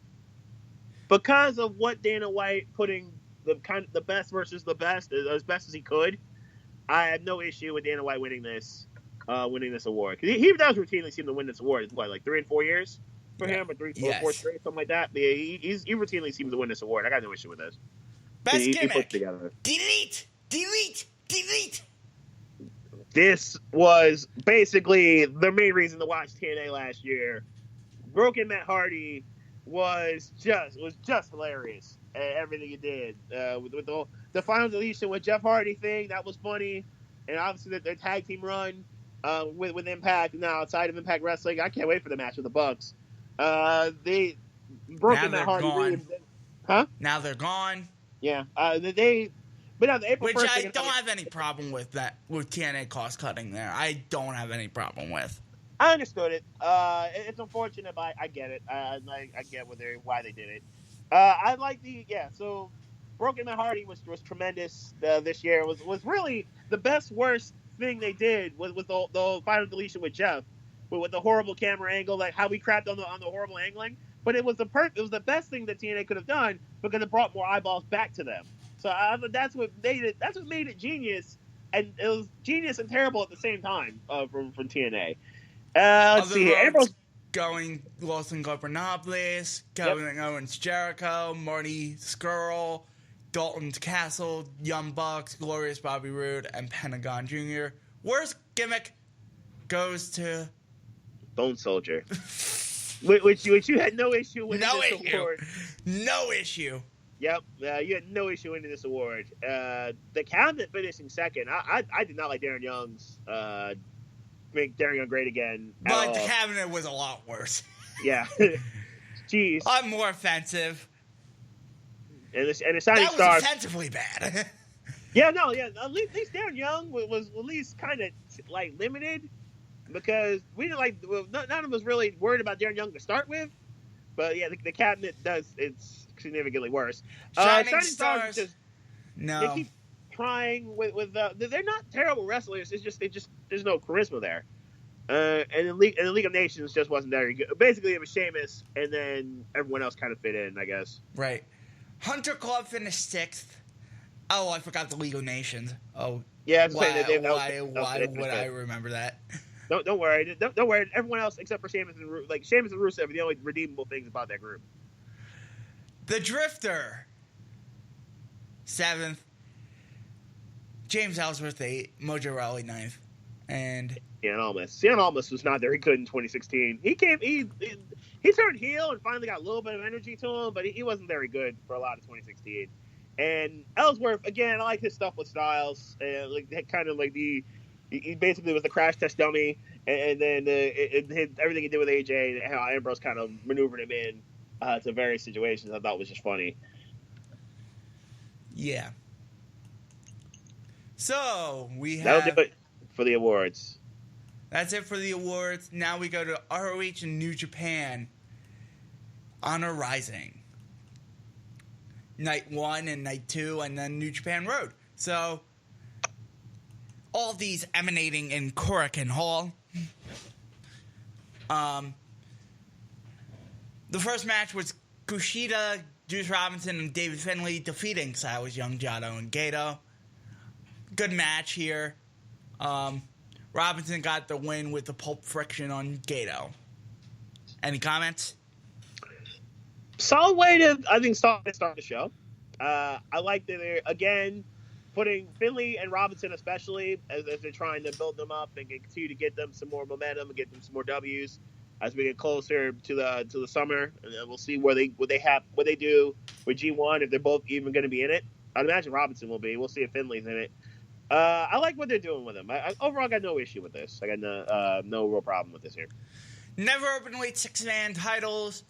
Because of what Dana White putting the best versus the best as best as he could, I have no issue with Dana White winning this award. Because he does routinely seem to win this award. It's like 3 and 4 years for him, or 3 or 4 straight, something like that. But yeah, he routinely seems to win this award. I got no issue with this. Best He gimmick. puts together. Delete. This was basically the main reason to watch TNA last year. Broken Matt Hardy was just hilarious. Everything he did with the final deletion with Jeff Hardy thing, that was funny, and obviously their tag team run with Impact now outside of Impact Wrestling. I can't wait for the match with the Bucks. They Broken Matt Hardy. Huh? Now they're gone. Yeah. But now the April Which 1st I thing- don't have any problem with that, with TNA cost cutting there. I don't have any problem with. I understood it. It's unfortunate, but I get it. I get why they did it. I like so Broken Matt Hardy was tremendous this year. It was really the worst thing they did was the final deletion with Jeff, with the horrible camera angle, like how we crapped on the horrible angling. But it was the best thing that TNA could have done, because it brought more eyeballs back to them. So that's what made it. That's what made it genius, and it was genius and terrible at the same time from TNA. Let's see here. Ambrose going Los Ingobernables, Kevin Owens Jericho, Marty Skrull, Dalton Castle, Young Bucks, Glorious Bobby Roode, and Pentagon Jr. Worst gimmick goes to Bone Soldier, which you had no issue with. No this issue. Award. No issue. Yep, you had no issue winning this award. The Cabinet finishing second. I did not like Darren Young's make Darren Young great again. But the Cabinet was a lot worse. Yeah. Jeez. I'm more offensive. And the Shining That was Stars. offensively bad. Yeah. At least Darren Young was at least kind of like limited, because we didn't none of us really worried about Darren Young to start with. But yeah, the Cabinet it's significantly worse. Shining Stars. They keep trying with they're not terrible wrestlers. It's just there's no charisma there. And the League of Nations just wasn't very good. Basically, it was Sheamus, and then everyone else kind of fit in, I guess. Right. Hunter Club finished 6th. Oh, I forgot the League of Nations. Oh, Yeah, why would I remember that? Don't worry. Don't worry. Everyone else except for Sheamus and Sheamus and Rusev are the only redeemable things about that group. The Drifter, 7th. James Ellsworth, 8th. Mojo Rawley, 9th. And Cien Almas was not very good in 2016. He turned heel and finally got a little bit of energy to him, but he wasn't very good for a lot of 2016. And Ellsworth, again, I like his stuff with Styles. He basically was the crash test dummy, and then everything he did with AJ and how Ambrose kind of maneuvered him in to various situations, I thought was just funny. Yeah. So we have. That'll do it for the awards. That's it for the awards. Now we go to ROH and New Japan. Honor Rising. Night 1 and Night 2, and then New Japan Road. So, all these emanating in Korakuen Hall. The first match was Kushida, Juice Robinson, and David Finlay defeating Silas Young, Jado, and Gato. Good match here. Robinson got the win with the Pulp Friction on Gato. Any comments? Solid way to, I think, start the show. I like that they're, again, putting Finlay and Robinson especially as they're trying to build them up and continue to get them some more momentum and get them some more W's as we get closer to the summer. And then we'll see what they do with G1, if they're both even going to be in it. I'd imagine Robinson will be. We'll see if Finlay's in it. I like what they're doing with him. I overall got no issue with this. I got no real problem with this here. Never openweight 6-man titles.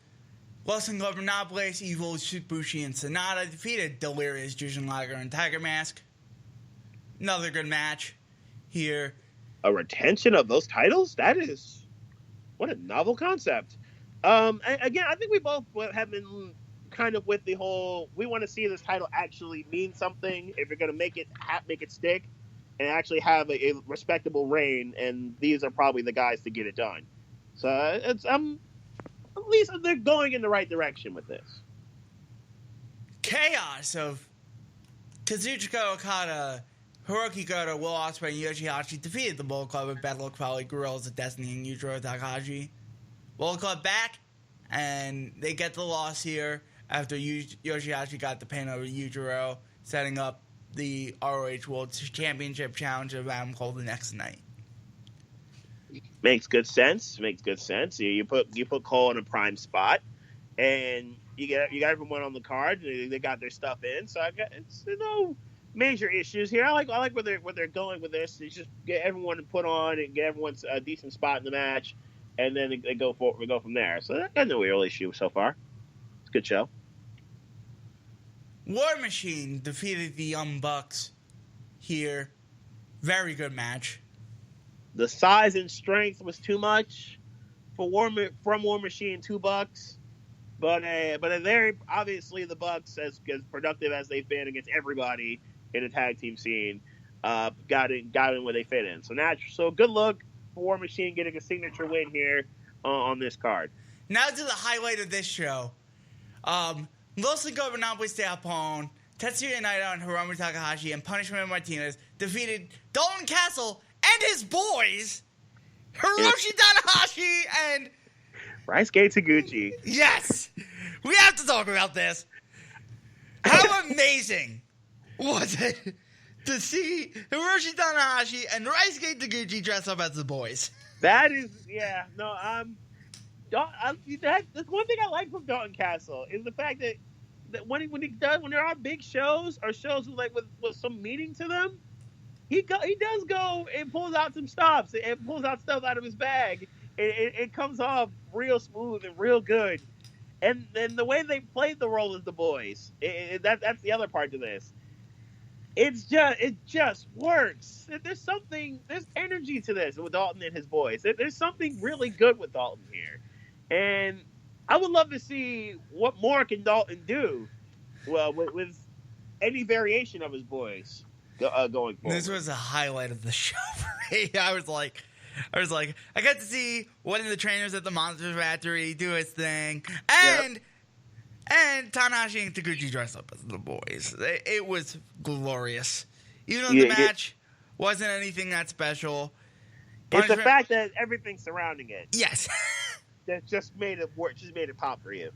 Los Ingobernables, Evil, Shibushi, and Sonata defeated Delirious, Jushin Liger, and Tiger Mask. Another good match here. A retention of those titles? That is... what a novel concept. Again, I think we both have been kind of with the whole, we want to see this title actually mean something, if you're going to make it stick, and actually have a respectable reign, and these are probably the guys to get it done. So it's at least they're going in the right direction with this. Chaos of Kazuchika Okada, Hiroki Goto, Will Ospreay, and Yoshihashi defeated the Bullet Club at Battle of Valley, Gorillas of Destiny, and Yujiro Takahashi. Bullet Club back, and they get the loss here after Yoshihashi got the pin over Yujiro, setting up the ROH World Championship Challenge of Adam Cole the next night. Makes good sense. You put Cole in a prime spot, and you got everyone on the card. They got their stuff in, so it's no major issues here. I like where they're going with this. They just get everyone to put on and get everyone a decent spot in the match, and then we go from there. So I got no real issue so far. It's a good show. War Machine defeated the Young Bucks here. Very good match. The size and strength was too much for War Machine, $2, but they're obviously the Bucks, as productive as they've been against everybody in the tag team scene, got in where they fit in. So good luck for War Machine getting a signature win here on this card. Now to the highlight of this show. Los Ingobernables de Japón, Tetsuya Naito and Hiromu Takahashi and Punishment Martinez defeated Dalton Castle and his boys, Hiroshi Tanahashi and Ryusuke Taguchi. Yes! We have to talk about this. How amazing was it to see Hiroshi Tanahashi and Ryusuke Taguchi dress up as the boys? That is, yeah, no, that's one thing I like from Dalton Castle is the fact that when there are big shows or shows with some meaning to them, he does go and pulls out some stops and pulls out stuff out of his bag. It comes off real smooth and real good, and then the way they played the role as the boys, that's the other part to this. It just works. There's energy to this with Dalton and his boys. There's something really good with Dalton here. And I would love to see what more can Dalton do with any variation of his boys going forward. This was a highlight of the show for me. I was like, I got to see one of the trainers at the Monster Factory do his thing. And Tanahashi and Taguchi dressed up as the boys. It was glorious. Even though the match wasn't anything that special, It's the fact that everything surrounding it. Yes. That just made it work. Just made it pop for you.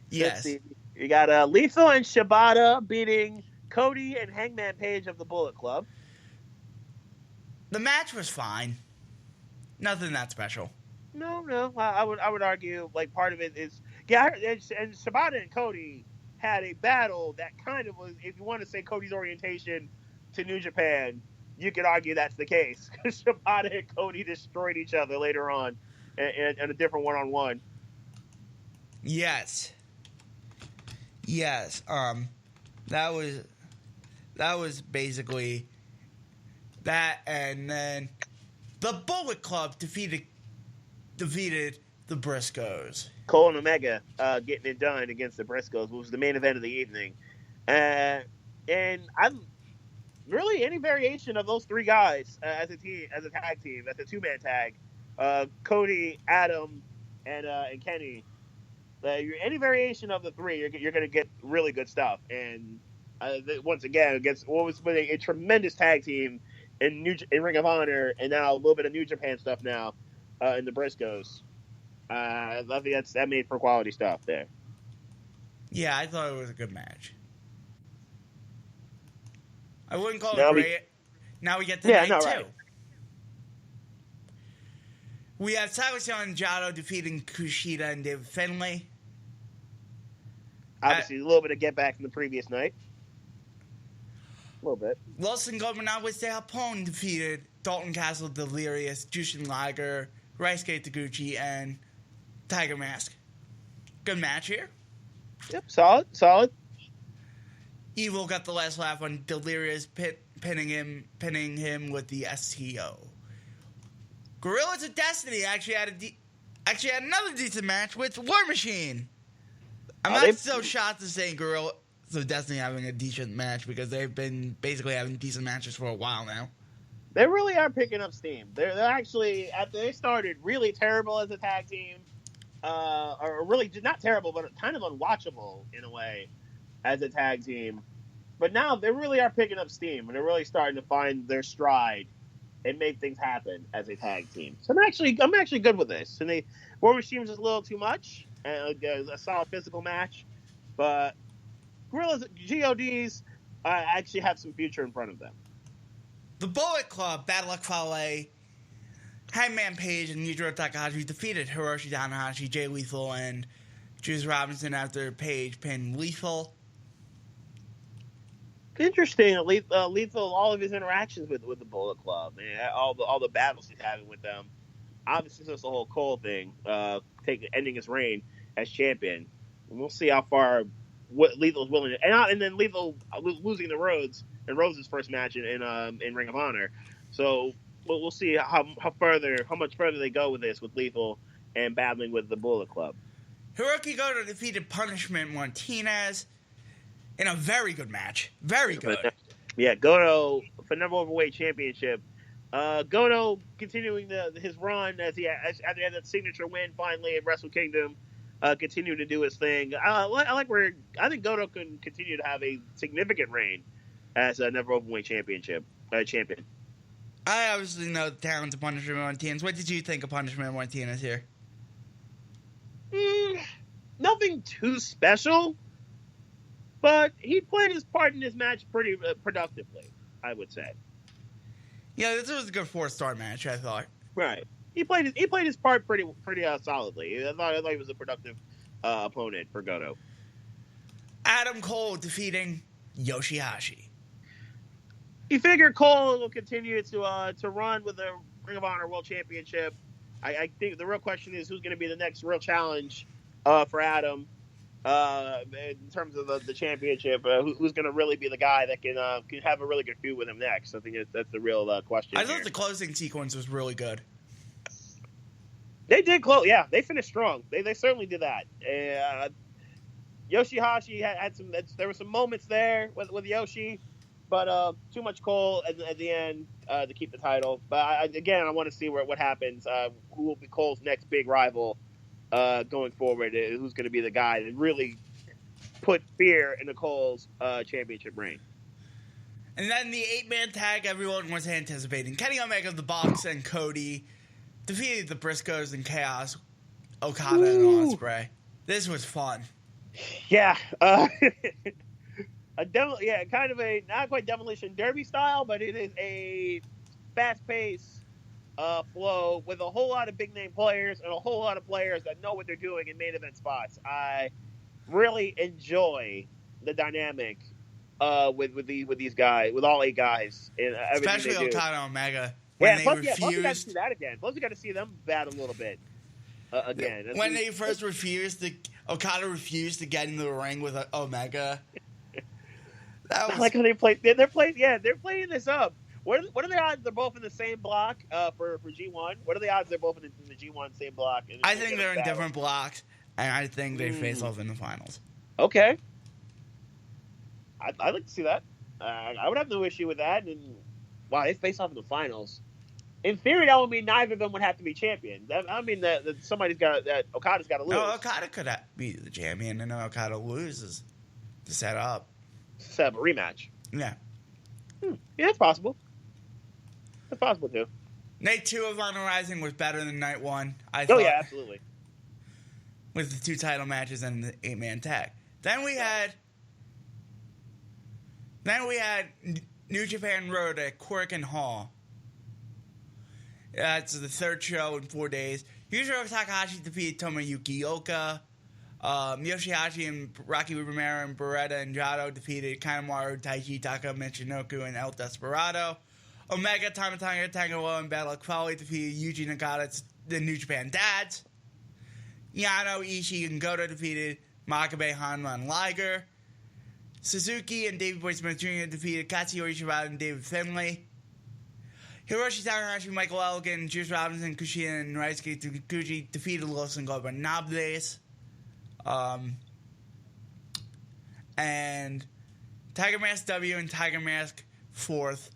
Yes. Let's see. You got Lethal and Shibata beating Cody and Hangman Page of the Bullet Club. The match was fine. Nothing that special. No. I would argue like part of it is and Shibata and Cody had a battle that kind of was, if you want to say Cody's orientation to New Japan, you could argue that's the case because Shibata and Cody destroyed each other later on in a different one-on-one. Yes. That was basically that, and then the Bullet Club defeated the Briscoes. Cole and Omega getting it done against the Briscoes, which was the main event of the evening. And I'm really any variation of those three guys as a team, as a tag team, as a two-man tag, Cody, Adam, and Kenny. Any variation of the three, you're going to get really good stuff. And once again, against what was a tremendous tag team in Ring of Honor, and now a little bit of New Japan stuff now in the Briscoes. I think that made for quality stuff there. Yeah, I thought it was a good match. I wouldn't call it great. Now we get to night two. Right. We have Sabaton and Jado defeating Kushida and David Finlay. Obviously, a little bit of get back from the previous night. A little bit. Wilson Goldman with Japón defeated Dalton Castle, Delirious, Jushin Liger, Ryusuke Taguchi, and Tiger Mask. Good match here. Yep, solid. Evil got the last laugh on Delirious, pinning him with the STO. Gorillas of Destiny actually had another decent match with War Machine. I'm not so shocked to say Gorillas of Destiny having a decent match because they've been basically having decent matches for a while now. They really are picking up steam. They're actually, after they started really terrible as a tag team, or really not terrible, but kind of unwatchable in a way as a tag team. But now they really are picking up steam, and they're really starting to find their stride and make things happen as a tag team. So I'm actually good with this. And War Machine was just a little too much, and a solid physical match, but Gorillas, GODs, actually have some future in front of them. The Bullet Club, Bad Luck Fale, Hangman Page, and Yujiro Takahashi defeated Hiroshi Tanahashi, Jay Lethal, and Juice Robinson after Page pinned Lethal. Interesting. Lethal, all of his interactions with the Bullet Club, man, all the battles he's having with them. Obviously, since the whole Cole thing, ending his reign as champion. And we'll see how far what Lethal's willing to, and then Lethal losing the Rhodes in Rhodes' first match in Ring of Honor. So we'll see how much further they go with this with Lethal and battling with the Bullet Club. Hiroki Goto defeated Punishment Martinez in a very good match. Very good. Yeah, Goto for number overweight championship. Goto continuing his run after he had that signature win finally at Wrestle Kingdom. Continuing to do his thing. I think Goto can continue to have a significant reign as a never overweight champion. I obviously know the talent of Punishment Martinez. What did you think of Punishment Martinez here? Nothing too special, but he played his part in this match pretty productively, I would say. Yeah, this was a good 4-star match, I thought. Right. He played his part pretty solidly. I thought he was a productive opponent for Goto. Adam Cole defeating Yoshihashi. You figure Cole will continue to run with the Ring of Honor World Championship. I think the real question is who's going to be the next real challenge for Adam in terms of the championship. Who's going to really be the guy that can have a really good feud with him next? I think that's the real question. I thought the closing sequence was really good. They did close. Yeah, they finished strong. They certainly did that. Yoshihashi had some. There were some moments there with Yoshi, but too much Cole at the end to keep the title. But I want to see what happens. Who will be Cole's next big rival going forward? Who's going to be the guy that really put fear into Cole's championship reign? And then the 8-man tag everyone was anticipating. Kenny Omega, The Bucks, and Cody defeated the Briscoes and Chaos, Okada, and Ospreay. This was fun. Yeah. Kind of a not quite Demolition Derby style, but it is a fast-paced flow with a whole lot of big-name players and a whole lot of players that know what they're doing in main event spots. I really enjoy the dynamic with these guys, with all 8 guys, and especially they do. Okada and Omega. Plus we got to see that again. Plus we got to see them battle a little bit again. When they first Okada refused to get into the ring with Omega. That was, I like how they play. They're playing this up. What are the odds they're both in the same block for G1? What are the odds they're both in the G1 same block? I think they're in different blocks, and I think they face off in the finals. Okay. I'd like to see that. I would have no issue with that. And wow, they face off in the finals. In theory, that would mean neither of them would have to be champions. I mean that Okada's got to lose. No, Okada could be the champion, and Okada loses to set up. Set up a rematch. Yeah. Yeah, that's possible. That's possible too. Night 2 of Honor Rising was better than Night 1. I Oh thought, yeah, absolutely. with the 2 title matches and the 8-man tag. Then we had New Japan Road at Korakuen Hall. It's the 3rd show in 4 days. Yujiro Takahashi defeated Tomoyuki Oka. Yoshihashi and Rocky Romero and Beretta and Jado defeated Kanemaru, Taichi, Taka, Michinoku, and El Desperado. Omega, Tama Tonga, Tangawa, and Battle Quali defeated Yuji Nagata, the New Japan Dads. Yano, Ishii, and Goto defeated Makabe, Hanma, and Liger. Suzuki and David Boy Smith Jr. defeated Katsuyori Shibata and David Finlay. Hiroshi Tanahashi, Michael Elgin, Juice Robinson, Kushida, and Raisuke Taguchi defeated Los Ingobernables. And Tiger Mask W and Tiger Mask 4th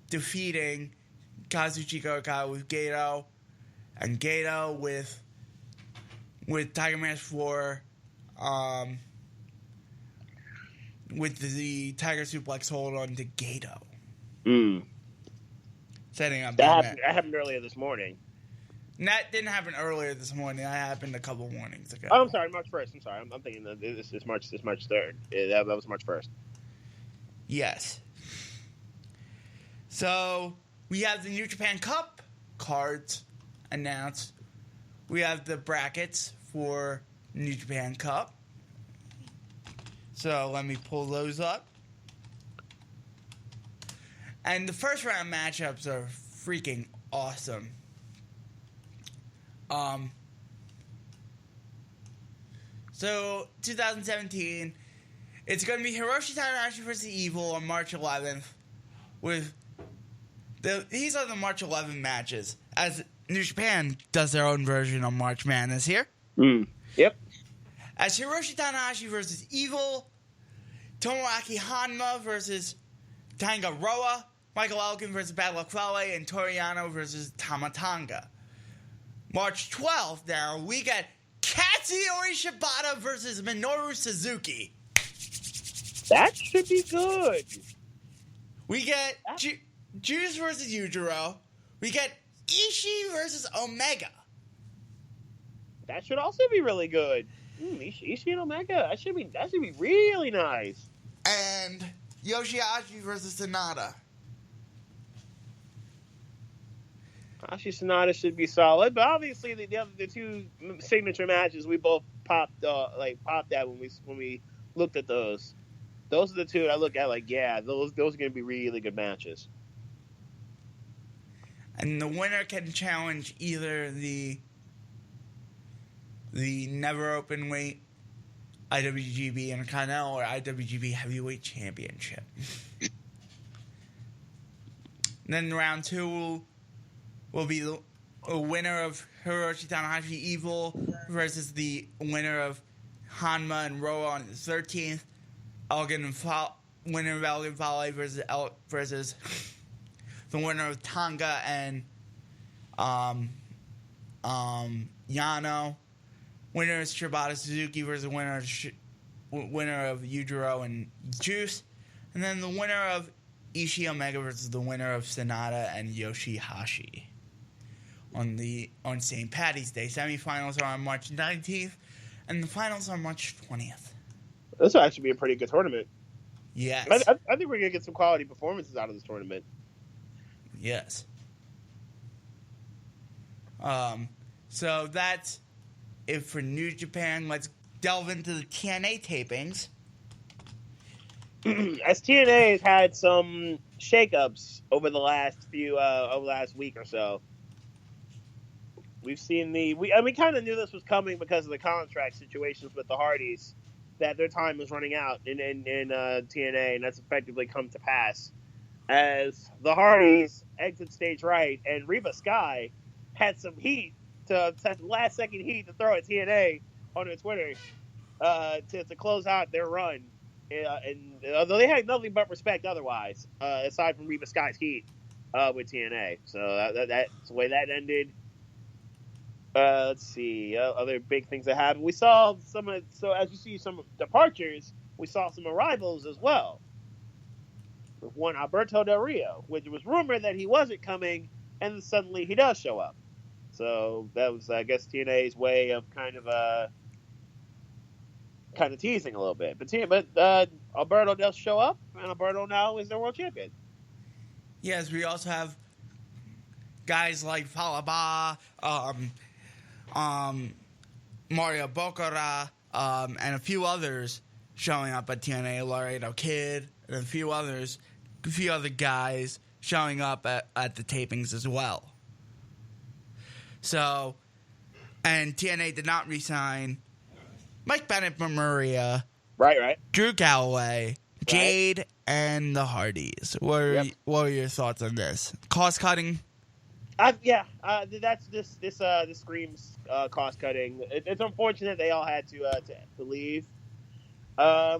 defeating Kazuchika Okada with Gato, and Gato with Tiger Mask 4 with the Tiger Suplex hold on to Gato. Setting up that happened earlier this morning. And that didn't happen earlier this morning. That happened a couple mornings ago. Oh, I'm sorry, March 1st. I'm sorry. I'm thinking that this is March 3rd. That was March 1st. Yes. So, we have the New Japan Cup cards announced. We have the brackets for New Japan Cup. So, let me pull those up. And the first round matchups are freaking awesome. So 2017, it's going to be Hiroshi Tanahashi versus Evil on March 11th. These are the March 11 matches, as New Japan does their own version on March Madness here. Yep. As Hiroshi Tanahashi versus Evil, Tomoaki Hanma versus Tanga Roa, Michael Elgin versus Bad Luck Fale, and Toriano versus Tama Tonga. March 12th, now, we got Katsuyori Shibata versus Minoru Suzuki. That should be good. We get Juice versus Yujiro. We get Ishii versus Omega. That should also be really good. Ishii and Omega. That should be really nice. And Yoshihashi versus Sonata. Sonata should be solid, but obviously the 2 signature matches we both popped at when we looked at those. Those are the 2 that I look at those are going to be really good matches. And the winner can challenge either the never open weight IWGB Intercontinental or IWGB Heavyweight Championship. Then round 2 will be the winner of Hiroshi Tanahashi Evil versus the winner of Hanma and Roa on the 13th. Winner of Elgin Fale versus the winner of Tonga and Yano. Winner is Shibata Suzuki versus winner of Yujiro and Juice. And then the winner of Ishii Omega versus the winner of Sonata and Yoshihashi on St. Patty's Day. Semifinals are on March 19th, and the finals are March 20th. This will actually be a pretty good tournament. Yes. I think we're gonna get some quality performances out of this tournament. Yes. So that's it for New Japan. Let's delve into the TNA tapings. As TNA has had some shakeups over the last week or so. We've seen we kind of knew this was coming because of the contract situations with the Hardys, that their time was running out in TNA, and that's effectively come to pass. As the Hardys exit stage right, and Reba Sky had some heat last second heat to throw at TNA on their Twitter to close out their run. And although they had nothing but respect otherwise, aside from Reba Sky's heat with TNA, so that's the way that ended. Let's see other big things that happened. We saw so as you see some departures, we saw some arrivals as well. With one Alberto Del Rio, which was rumored that he wasn't coming, and then suddenly he does show up. So that was, I guess, TNA's way of kind of teasing a little bit. But Alberto does show up, and Alberto now is their world champion. Yes, we also have guys like Falaba, Mario Boccara, and a few others showing up at TNA, Laredo Kid, and a few other guys showing up at the tapings as well. So, and TNA did not re-sign Mike Bennett Maria, Right. Drew Galloway, Jade, and the Hardys. What are your thoughts on this? Cost cutting? That's this screams cost cutting. It's unfortunate they all had to leave. I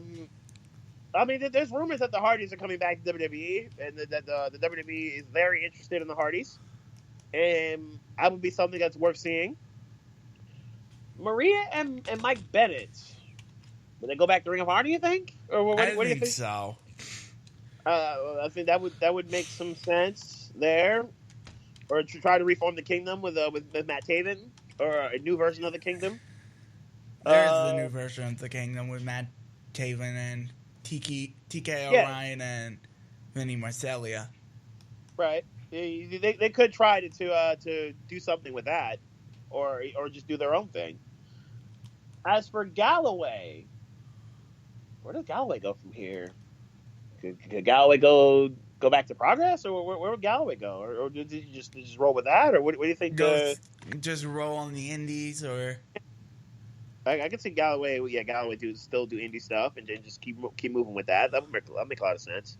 mean, there's rumors that the Hardys are coming back to WWE, and that the WWE is very interested in the Hardys, and that would be something that's worth seeing. Maria and Mike Bennett, would they go back to Ring of Honor? You think, or what do you think? So. I think that would make some sense there. Or to try to reform the Kingdom with Matt Taven, or a new version of the Kingdom. There's the new version of the Kingdom with Matt Taven and TK O'Ryan and Vinny Marcellia. Right. They could try to do something with that, or just do their own thing. As for Galloway, where does Galloway go from here? Could Galloway go back to Progress, or where would Galloway go, or did he just roll with that, or what do you think? Just roll on the indies, or I could see Galloway. Yeah, Galloway still do indie stuff, and then just keep moving with that. That would make a lot of sense.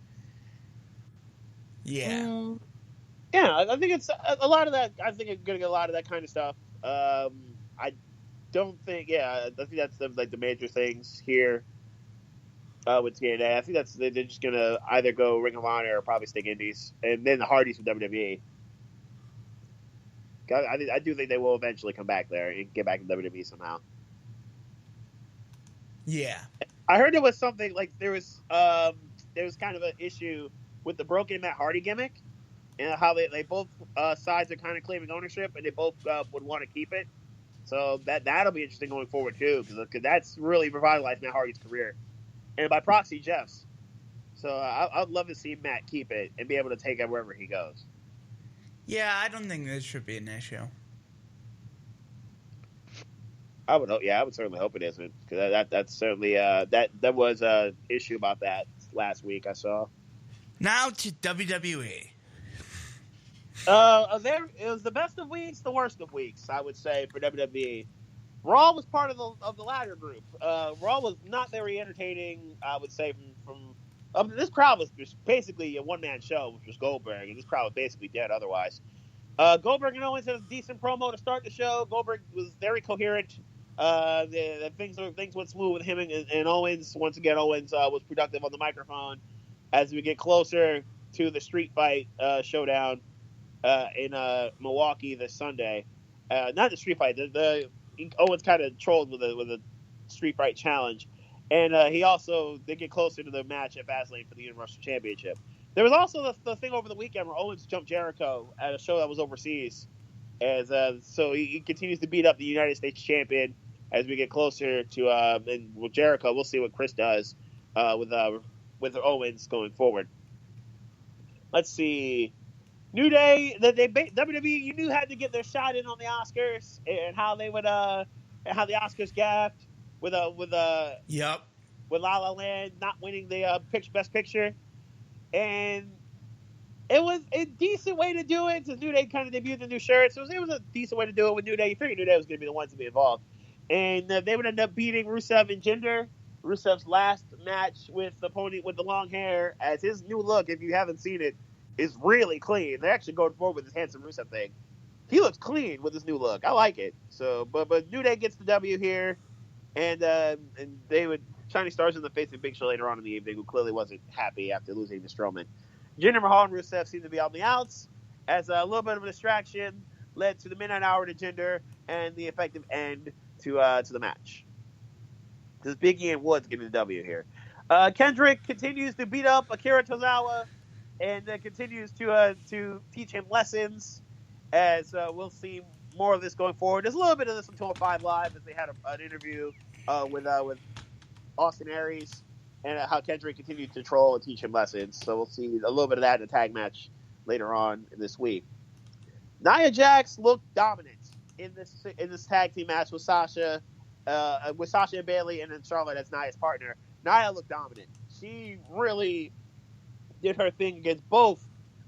Yeah, I think it's a lot of that. I think it's gonna get a lot of that kind of stuff. I don't think. Yeah, I think that's the major things here. With TNA, I think they're just gonna either go Ring of Honor or probably stick Indies, and then the Hardys with WWE. I do think they will eventually come back there and get back to WWE somehow. Yeah, I heard there was something like there was kind of an issue with the broken Matt Hardy gimmick, and how they both sides are kind of claiming ownership, and they both would want to keep it. So that'll be interesting going forward too, because that's really revitalized Matt Hardy's career. And by proxy, Jeff's. So I'd love to see Matt keep it and be able to take it wherever he goes. Yeah, I don't think this should be an issue. I would certainly hope it isn't, because that's certainly that was an issue about that last week I saw. Now to WWE. It was the best of weeks, the worst of weeks, I would say, for WWE. Raw was part of the latter group. Raw was not very entertaining, I would say, from this crowd was just basically a one-man show, which was Goldberg, and this crowd was basically dead otherwise. Goldberg and Owens had a decent promo to start the show. Goldberg was very coherent. Things went smooth with him and Owens. Once again, Owens was productive on the microphone as we get closer to the street fight showdown in Milwaukee this Sunday. Not the street fight, Owens kind of trolled with a street fight challenge, and they get closer to the match at Fastlane for the Universal Championship. There was also the thing over the weekend where Owens jumped Jericho at a show that was overseas, so he continues to beat up the United States champion as we get closer to and with Jericho. We'll see what Chris does with Owens going forward. Let's see. New Day, WWE, you knew had to get their shot in on the Oscars and how they would and how the Oscars gaffed with Yep. with La La Land not winning the Best Picture, and it was a decent way to do it. Since New Day kind of debuted the new shirts, it was a decent way to do it with New Day. You figured New Day was going to be the ones to be involved, and they would end up beating Rusev and Jinder. Rusev's last match with the pony with the long hair, as his new look, if you haven't seen it, is really clean. They're actually going forward with this handsome Rusev thing. He looks clean with his new look. I like it. So, but New Day gets the W here, and they would Shiny Stars in the face of Big Show later on in the evening, who clearly wasn't happy after losing to Strowman. Jinder Mahal and Rusev seem to be on the outs, as a little bit of a distraction led to the midnight hour to Jinder and the effective end to the match. This Big E and Woods getting the W here. Kendrick continues to beat up Akira Tozawa and continues to teach him lessons, as we'll see more of this going forward. There's a little bit of this on 205 Live, as they had an interview with Austin Aries, and how Kendrick continued to troll and teach him lessons. So we'll see a little bit of that in the tag match later on this week. Nia Jax looked dominant in this tag team match with Sasha and Bayley, and then Charlotte as Nia's partner. Nia looked dominant. She really did her thing against both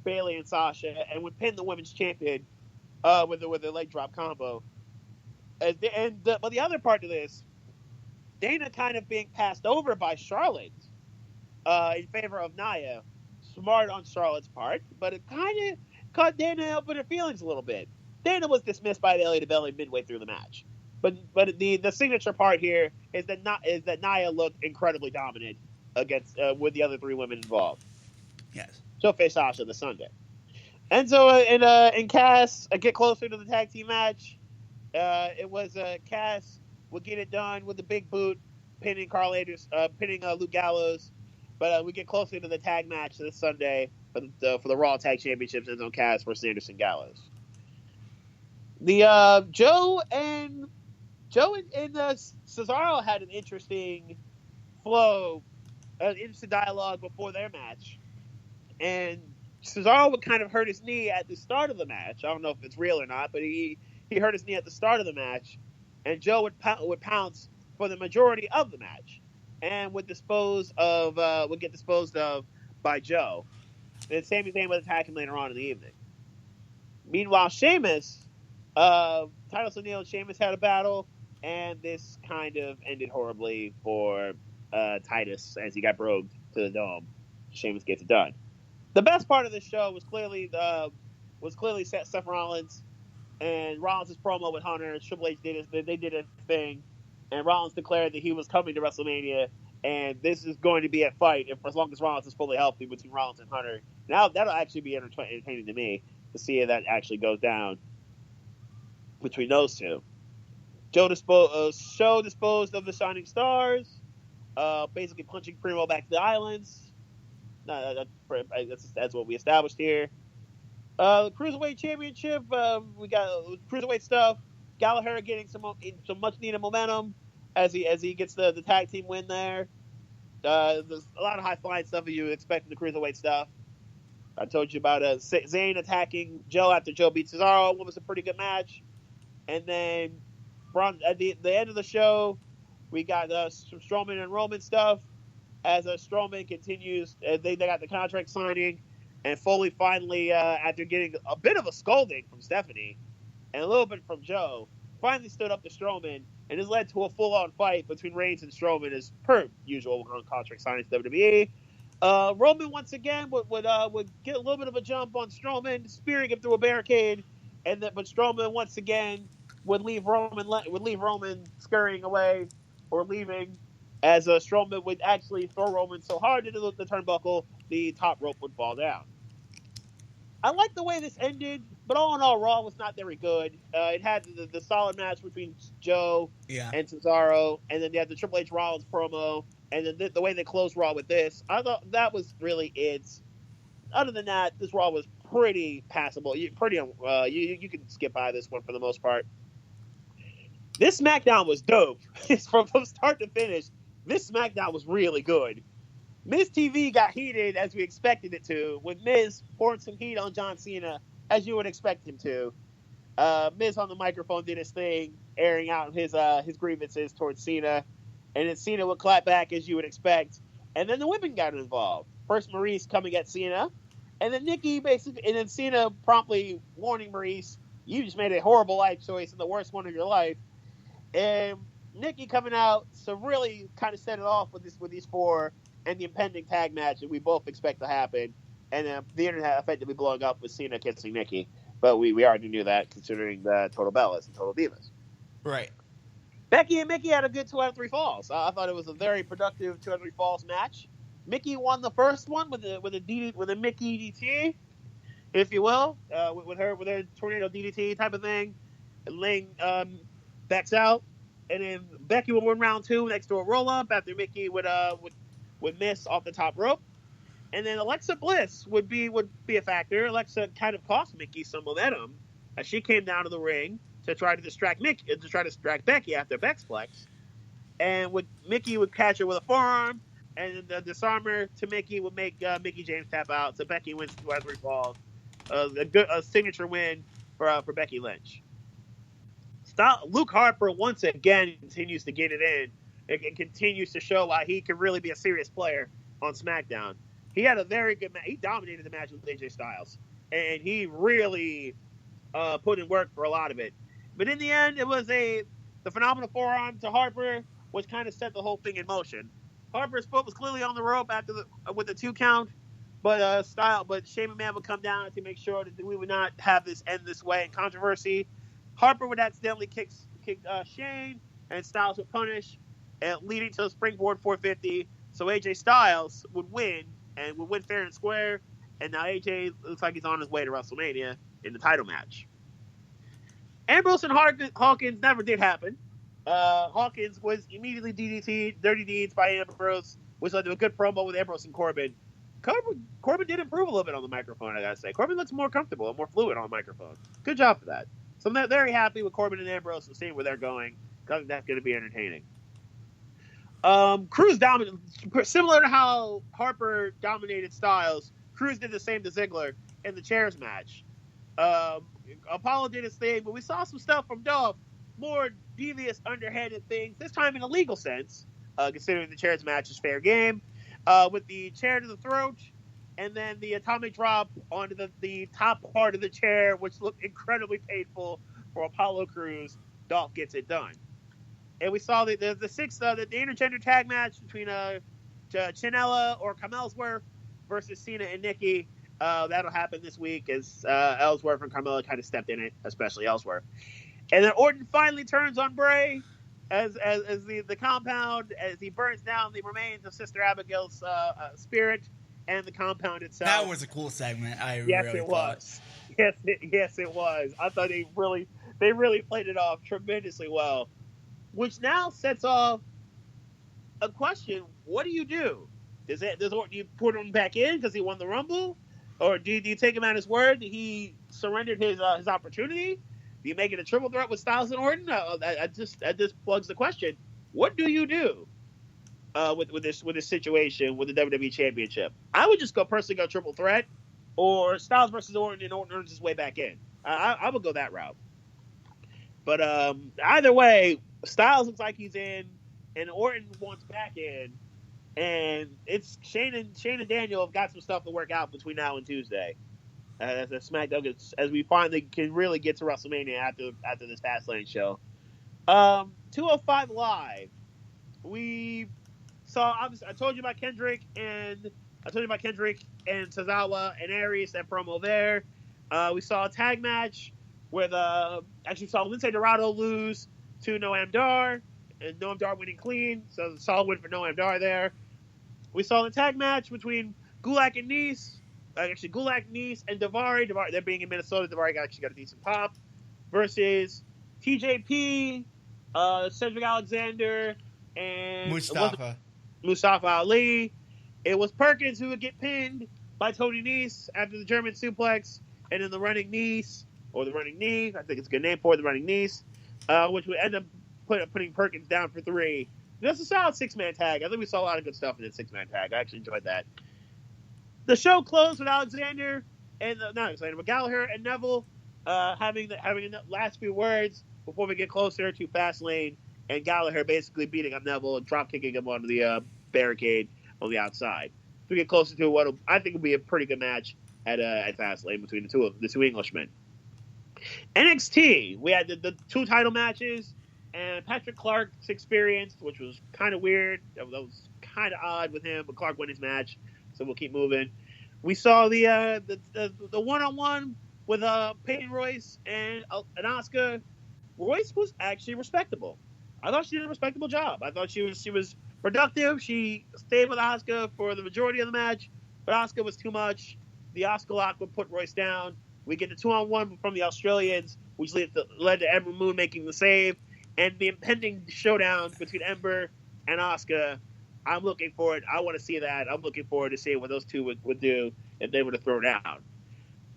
Bayley and Sasha, and would pin the women's champion with the leg drop combo. But the other part of this, Dana kind of being passed over by Charlotte in favor of Nia. Smart on Charlotte's part, but it kind of caught Dana up in her feelings a little bit. Dana was dismissed by the LA Belly midway through the match. But the signature part here is that Nia looked incredibly dominant against with the other three women involved. Yes. She'll face Sasha this Sunday. And so and Cass get closer to the tag team match. It was Cass would get it done with the big boot, pinning Luke Gallows. But we get closer to the tag match this Sunday for the Raw Tag Championships, ends on Cass versus Anderson Gallows. The Joe and Cesaro had an interesting flow, an interesting dialogue before their match, and Cesaro would kind of hurt his knee at the start of the match. I don't know if it's real or not, but he hurt his knee at the start of the match, and Joe would pounce for the majority of the match, and would get disposed of by Joe. And Sami Zayn would attack him later on in the evening. Meanwhile, Sheamus, Titus O'Neil and Sheamus had a battle, and this kind of ended horribly for Titus as he got brogued to the dome. Sheamus gets it done. The best part of this show was clearly Seth Rollins and Rollins' promo with Hunter. Triple H did a thing, and Rollins declared that he was coming to WrestleMania, and this is going to be a fight as long as Rollins is fully healthy between Rollins and Hunter. Now that'll actually be entertaining to me to see if that actually goes down between those two. Show disposed of the Shining Stars, basically punching Primo back to the islands. That's what we established here. The Cruiserweight Championship, we got Cruiserweight stuff. Gallagher getting some much needed momentum as he gets the tag team win there. There's a lot of high flying stuff that you would expect in the Cruiserweight stuff. I told you about Zayn attacking Joe after Joe beat Cesaro. It was a pretty good match. And then at the end of the show, we got some Strowman and Roman stuff. As Strowman continues, they got the contract signing, and Foley finally, after getting a bit of a scolding from Stephanie and a little bit from Joe, finally stood up to Strowman, and has led to a full-on fight between Reigns and Strowman, as per usual on contract signings WWE. Roman once again would get a little bit of a jump on Strowman, spearing him through a barricade, but Strowman once again would leave Roman scurrying away or leaving, as Strowman would actually throw Roman so hard into the turnbuckle, the top rope would fall down. I like the way this ended, but all in all, Raw was not very good. It had the solid match between Joe and Cesaro, and then they had the Triple H Rollins promo, and then the way they closed Raw with this. I thought that was really it. other than that, this Raw was pretty passable. You can skip by this one for the most part. This SmackDown was dope. from start to finish. This SmackDown was really good. Miz TV got heated as we expected it to, with Miz pouring some heat on John Cena, as you would expect him to. Miz on the microphone did his thing, airing out his grievances towards Cena, and then Cena would clap back as you would expect. And then the women got involved. First, Maurice coming at Cena, and then Nikki and then Cena promptly warning Maurice, "You just made a horrible life choice and the worst one of your life." And Nikki coming out to really kind of set it off with these four and the impending tag match that we both expect to happen. And the internet effectively blowing up with Cena kissing Nikki. But we already knew that, considering the Total Bellas and Total Divas. Right. Becky and Mickey had a good 2 out of 3 falls. I thought it was a very productive 2 out of 3 falls match. Mickey won the first one with a Mickey DDT, if you will, with her tornado DDT type of thing, and laying backs out. And then Becky would win round 2 next to a roll up after Mickey would miss off the top rope. And then Alexa Bliss would be a factor. Alexa kind of cost Mickey some momentum as she came down to the ring to try to distract Becky after Bexplex. And Mickey would catch her with a forearm, and the disarmer to Mickey would make Mickey James tap out. So Becky wins 2 out of 3 falls. A signature win for Becky Lynch. Luke Harper once again continues to get it in. It continues to show why he can really be a serious player on SmackDown. He had a very good match. He dominated the match with AJ Styles, and he really put in work for a lot of it. But in the end, it was the phenomenal forearm to Harper, which kind of set the whole thing in motion. Harper's foot was clearly on the rope with the 2 count, but Shane McMahon would come down to make sure that we would not have this end this way in controversy. Harper would accidentally kick Shane, and Styles would punish, leading to a springboard 450. So AJ Styles would win, and would win fair and square. And now AJ looks like he's on his way to WrestleMania in the title match. Ambrose and Hawkins never did happen. Hawkins was immediately DDT'd, dirty deeds by Ambrose, which led to a good promo with Ambrose and Corbin. Corbin did improve a little bit on the microphone, I gotta say. Corbin looks more comfortable and more fluid on the microphone. Good job for that. So I'm very happy with Corbin and Ambrose and seeing where they're going. I think that's going to be entertaining. Cruz dominated, similar to how Harper dominated Styles. Cruz did the same to Ziggler in the chairs match. Apollo did his thing, but we saw some stuff from Dolph, more devious, underhanded things. This time in a legal sense, considering the chairs match is fair game, with the chair to the throat, and then the atomic drop onto the top part of the chair, which looked incredibly painful for Apollo Crews. Dolph gets it done. And we saw the intergender tag match between Chinella or Ellsworth versus Cena and Nikki. That'll happen this week as Ellsworth and Carmella kind of stepped in it, especially Ellsworth. And then Orton finally turns on Bray as the compound, as he burns down the remains of Sister Abigail's spirit and the compound itself. That was a cool segment. Yes, it was. Yes, it was. I thought they really played it off tremendously well. Which now sets off a question: what do you do? Does you put him back in because he won the Rumble, or do you take him at his word that he surrendered his opportunity? Do you make it a triple threat with Styles and Orton? That just plugs the question: what do you do with this situation with the WWE Championship? I would just personally go triple threat, or Styles versus Orton, and Orton earns his way back in. I would go that route. But either way, Styles looks like he's in, and Orton wants back in, and it's Shane and Daniel have got some stuff to work out between now and Tuesday. As SmackDown as we finally can really get to WrestleMania after this Fastlane show. 205 Live, we saw. Obviously, I told you about Kendrick and Tozawa and Aries, that promo there. We saw a tag match with actually saw Lince Dorado lose to Noam Dar, and Noam Dar winning clean, so a solid win for Noam Dar there. We saw the tag match between Gulak and Nice. Gulak, Nice, and Daivari. They're being in Minnesota. Daivari actually got a decent pop. Versus TJP, Cedric Alexander, and Mustafa Ali. It was Perkins who would get pinned by Tony Nese after the German suplex, and then the running knees, or the running knee, I think it's a good name for it, the running knees, which would end up putting Perkins down for 3. That's a solid 6-man tag. I think we saw a lot of good stuff in that 6-man tag. I actually enjoyed that. The show closed with Alexander and not Alexander, but Gallagher and Neville having the last few words before we get closer to Fastlane, and Gallagher basically beating up Neville and drop kicking him onto the barricade on the outside. So we get closer to what I think will be a pretty good match at Fastlane between the two Englishmen. NXT, we had the 2 title matches, and Patrick Clark's experience, which was kind of weird. That was kind of odd with him, but Clark won his match, so we'll keep moving. We saw the one-on-one with Peyton Royce and Asuka. Royce was actually respectable. I thought she did a respectable job. I thought she was productive. She stayed with Asuka for the majority of the match, but Asuka was too much. The Asuka lock would put Royce down. We get the 2-on-1 from the Australians, which led to Ember Moon making the save, and the impending showdown between Ember and Asuka. I'm looking for it. I want to see that. I'm looking forward to seeing what those two would do if they were to throw down.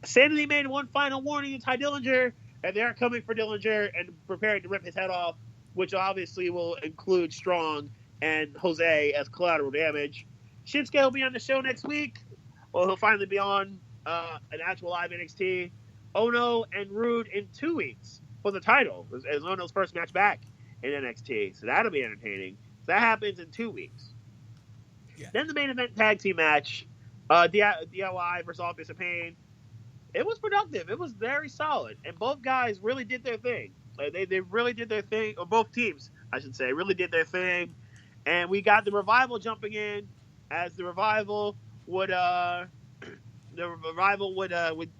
Sanity made one final warning to Ty Dillinger, and they are coming for Dillinger and preparing to rip his head off, which obviously will include Strong and Jose as collateral damage. Shinsuke will be on the show next week. Well, he'll finally be on an actual live NXT. Ono and Rude in 2 weeks for the title, as Ono's first match back in NXT. So that'll be entertaining. So that happens in 2 weeks. Yeah. Then the main event tag team match, DIY versus Authors of Pain. It was productive. It was very solid. And both guys really did their thing. They really did their thing, or both teams, I should say, really did their thing. And we got the Revival jumping in, as the Revival would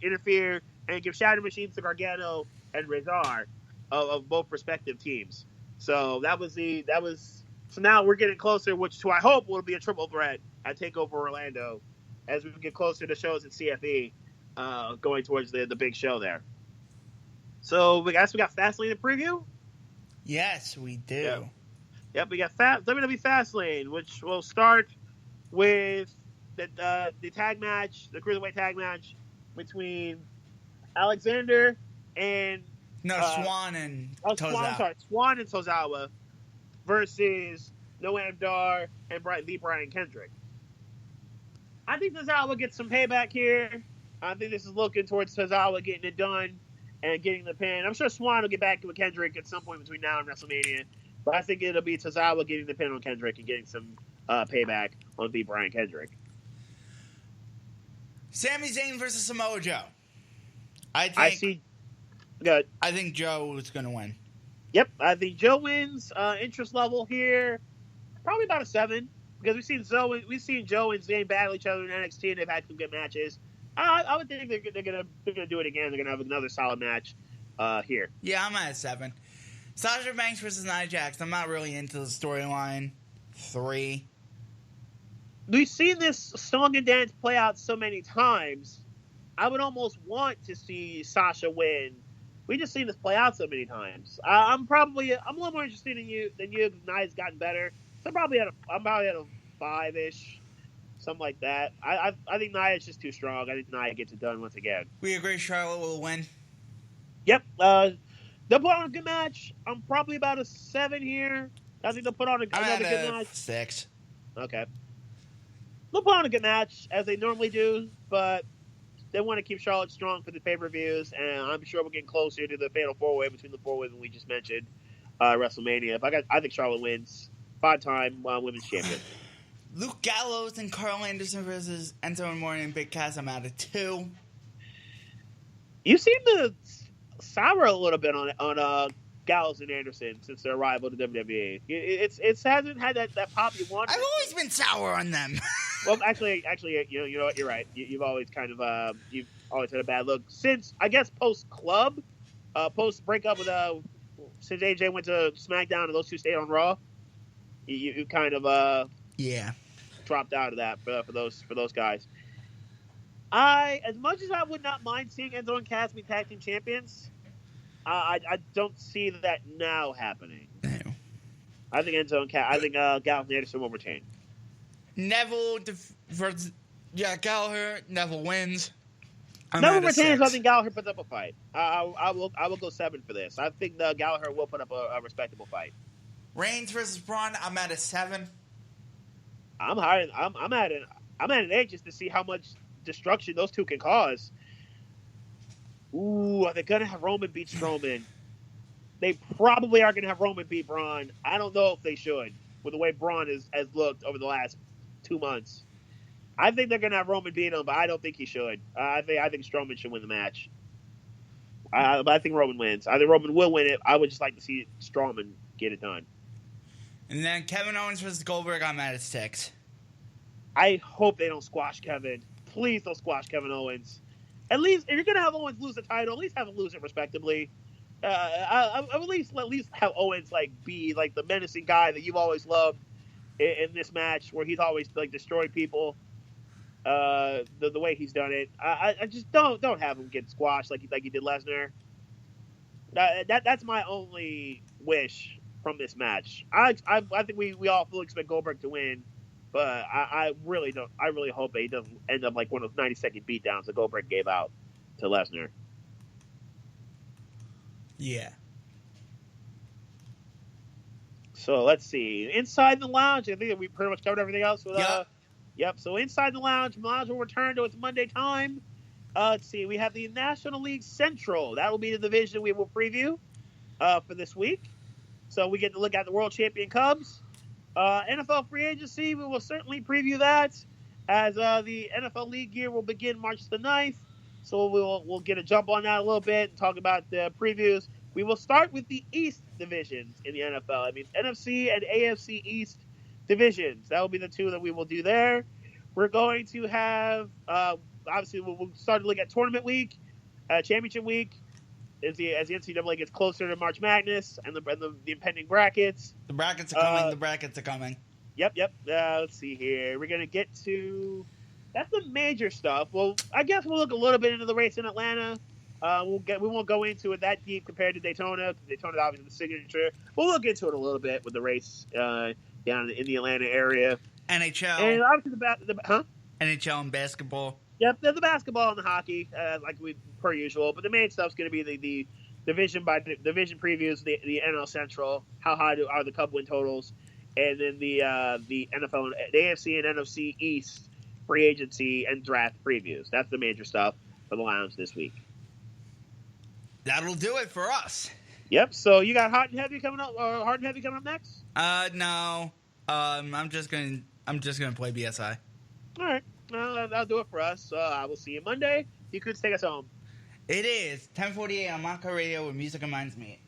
interfere and give Shadow Machines to Gargano and Rezar of both respective teams. So so now we're getting closer, which to I hope will be a triple threat at TakeOver Orlando as we get closer to shows at CFE, going towards the big show there. So we got Fastlane to preview. Yes, we do. Yep, we got WWE Fastlane, which will start with the tag match, the cruiserweight tag match between Alexander and Swan and Tozawa. Swan and Tozawa versus Noam Dar and Brian Kendrick. I think Tozawa gets some payback here. I think this is looking towards Tozawa getting it done and getting the pin. I'm sure Swan will get back with Kendrick at some point between now and WrestleMania, but I think it'll be Tozawa getting the pin on Kendrick and getting some payback on Brian Kendrick. Sami Zayn versus Samoa Joe. I think Joe is going to win. Yep, I think Joe wins. Interest level here, probably about a 7, because we've seen Joe and Zayn battle each other in NXT, and they've had some good matches. I would think they're gonna do it again. They're gonna have another solid match here. Yeah, I'm at a 7. Sasha Banks versus Nia Jax. I'm not really into the storyline. 3. We've seen this song and dance play out so many times. I would almost want to see Sasha win. We just seen this play out so many times. I'm a little more interested in you than you. Nia's gotten better. So I'm probably at a 5-ish, something like that. I think Nia's just too strong. I think Nia gets it done once again. We agree Charlotte will win. Yep. They'll put on a good match. I'm probably about a 7 here. I think they'll put on another good match. 6. Okay. They'll put on a good match, as they normally do, but they want to keep Charlotte strong for the pay-per-views, and I'm sure we're getting closer to the fatal 4-way between the 4 women we just mentioned, WrestleMania. I think Charlotte wins. 5-time women's champion. Luke Gallows and Carl Anderson versus Enzo Amore and Big Cass. I'm at a 2. You seem to sour a little bit on Gallows and Anderson since their arrival to WWE. It hasn't had that pop you want. I've always been sour on them. Well, actually, you know what? You're right. You've always kind of you've always had a bad look since, I guess, post club, post breakup with since AJ went to SmackDown and those two stayed on Raw. You kind of dropped out of that for those guys. As much as I would not mind seeing Enzo and Cass be tag team champions, I don't see that now happening. No. I think Enzo and Cass. I think Gallows and Anderson will retain. Neville versus Yeah, Gallagher, Neville wins. Neville retains. I think Gallagher puts up a fight. I will go 7 for this. I think Gallagher will put up a respectable fight. Reigns versus Braun, I'm at a 7. I'm at an 8 just to see how much destruction those two can cause. Ooh, are they gonna have Roman beat Strowman? They probably are gonna have Roman beat Braun. I don't know if they should, with the way Braun has looked over the last 2 months. I think they're gonna have Roman beat him, but I don't think he should. I think Strowman should win the match. I think Roman wins. I think Roman will win it. I would just like to see Strowman get it done. And then Kevin Owens versus Goldberg, I'm at a 6. I hope they don't squash Kevin. Please don't squash Kevin Owens. At least, if you're going to have Owens lose the title, at least have him lose it respectably. I at least have Owens be the menacing guy that you've always loved in this match, where he's always destroyed people. The way he's done it, I just don't have him get squashed like he did Lesnar. That's my only wish from this match. I think we all fully expect Goldberg to win, but I really don't. I really hope that he doesn't end up like one of those 90-second beatdowns that Goldberg gave out to Lesnar. Yeah. So let's see. Inside the lounge, I think we pretty much covered everything else. Yep. So inside the lounge will return to its Monday time. Let's see. We have the National League Central. That will be the division we will preview for this week. So we get to look at the World Champion Cubs. NFL free agency, we will certainly preview that, as the NFL league year will begin March the 9th. So we'll get a jump on that a little bit and talk about the previews. We will start with the East divisions in the NFL. I mean, NFC and AFC East divisions. That will be the two that we will do there. We're going to have, obviously, we'll start to look at tournament week, championship week, as the NCAA gets closer to March Madness and the impending brackets. The brackets are coming. Yep. Let's see here. We're going to get to... That's the major stuff. Well, I guess we'll look a little bit into the race in Atlanta. We won't go into it that deep compared to Daytona. Daytona, obviously, the signature. We'll look into it a little bit with the race down in the Atlanta area. NHL. And obviously NHL and basketball. Yep, there's the basketball and the hockey, per usual. But the main stuff's going to be the division by division previews, the NL Central, how high are the Cub win totals, and then the NFL, the AFC and NFC East free agency and draft previews. That's the major stuff for the lounge this week. That'll do it for us. Yep. So you got hot and heavy coming up. Hard and heavy coming up next? No. I'm just gonna play BSI. All right. Well, that'll do it for us. I will see you Monday. You could take us home. It is 10:48 on Monco Radio, where music reminds me.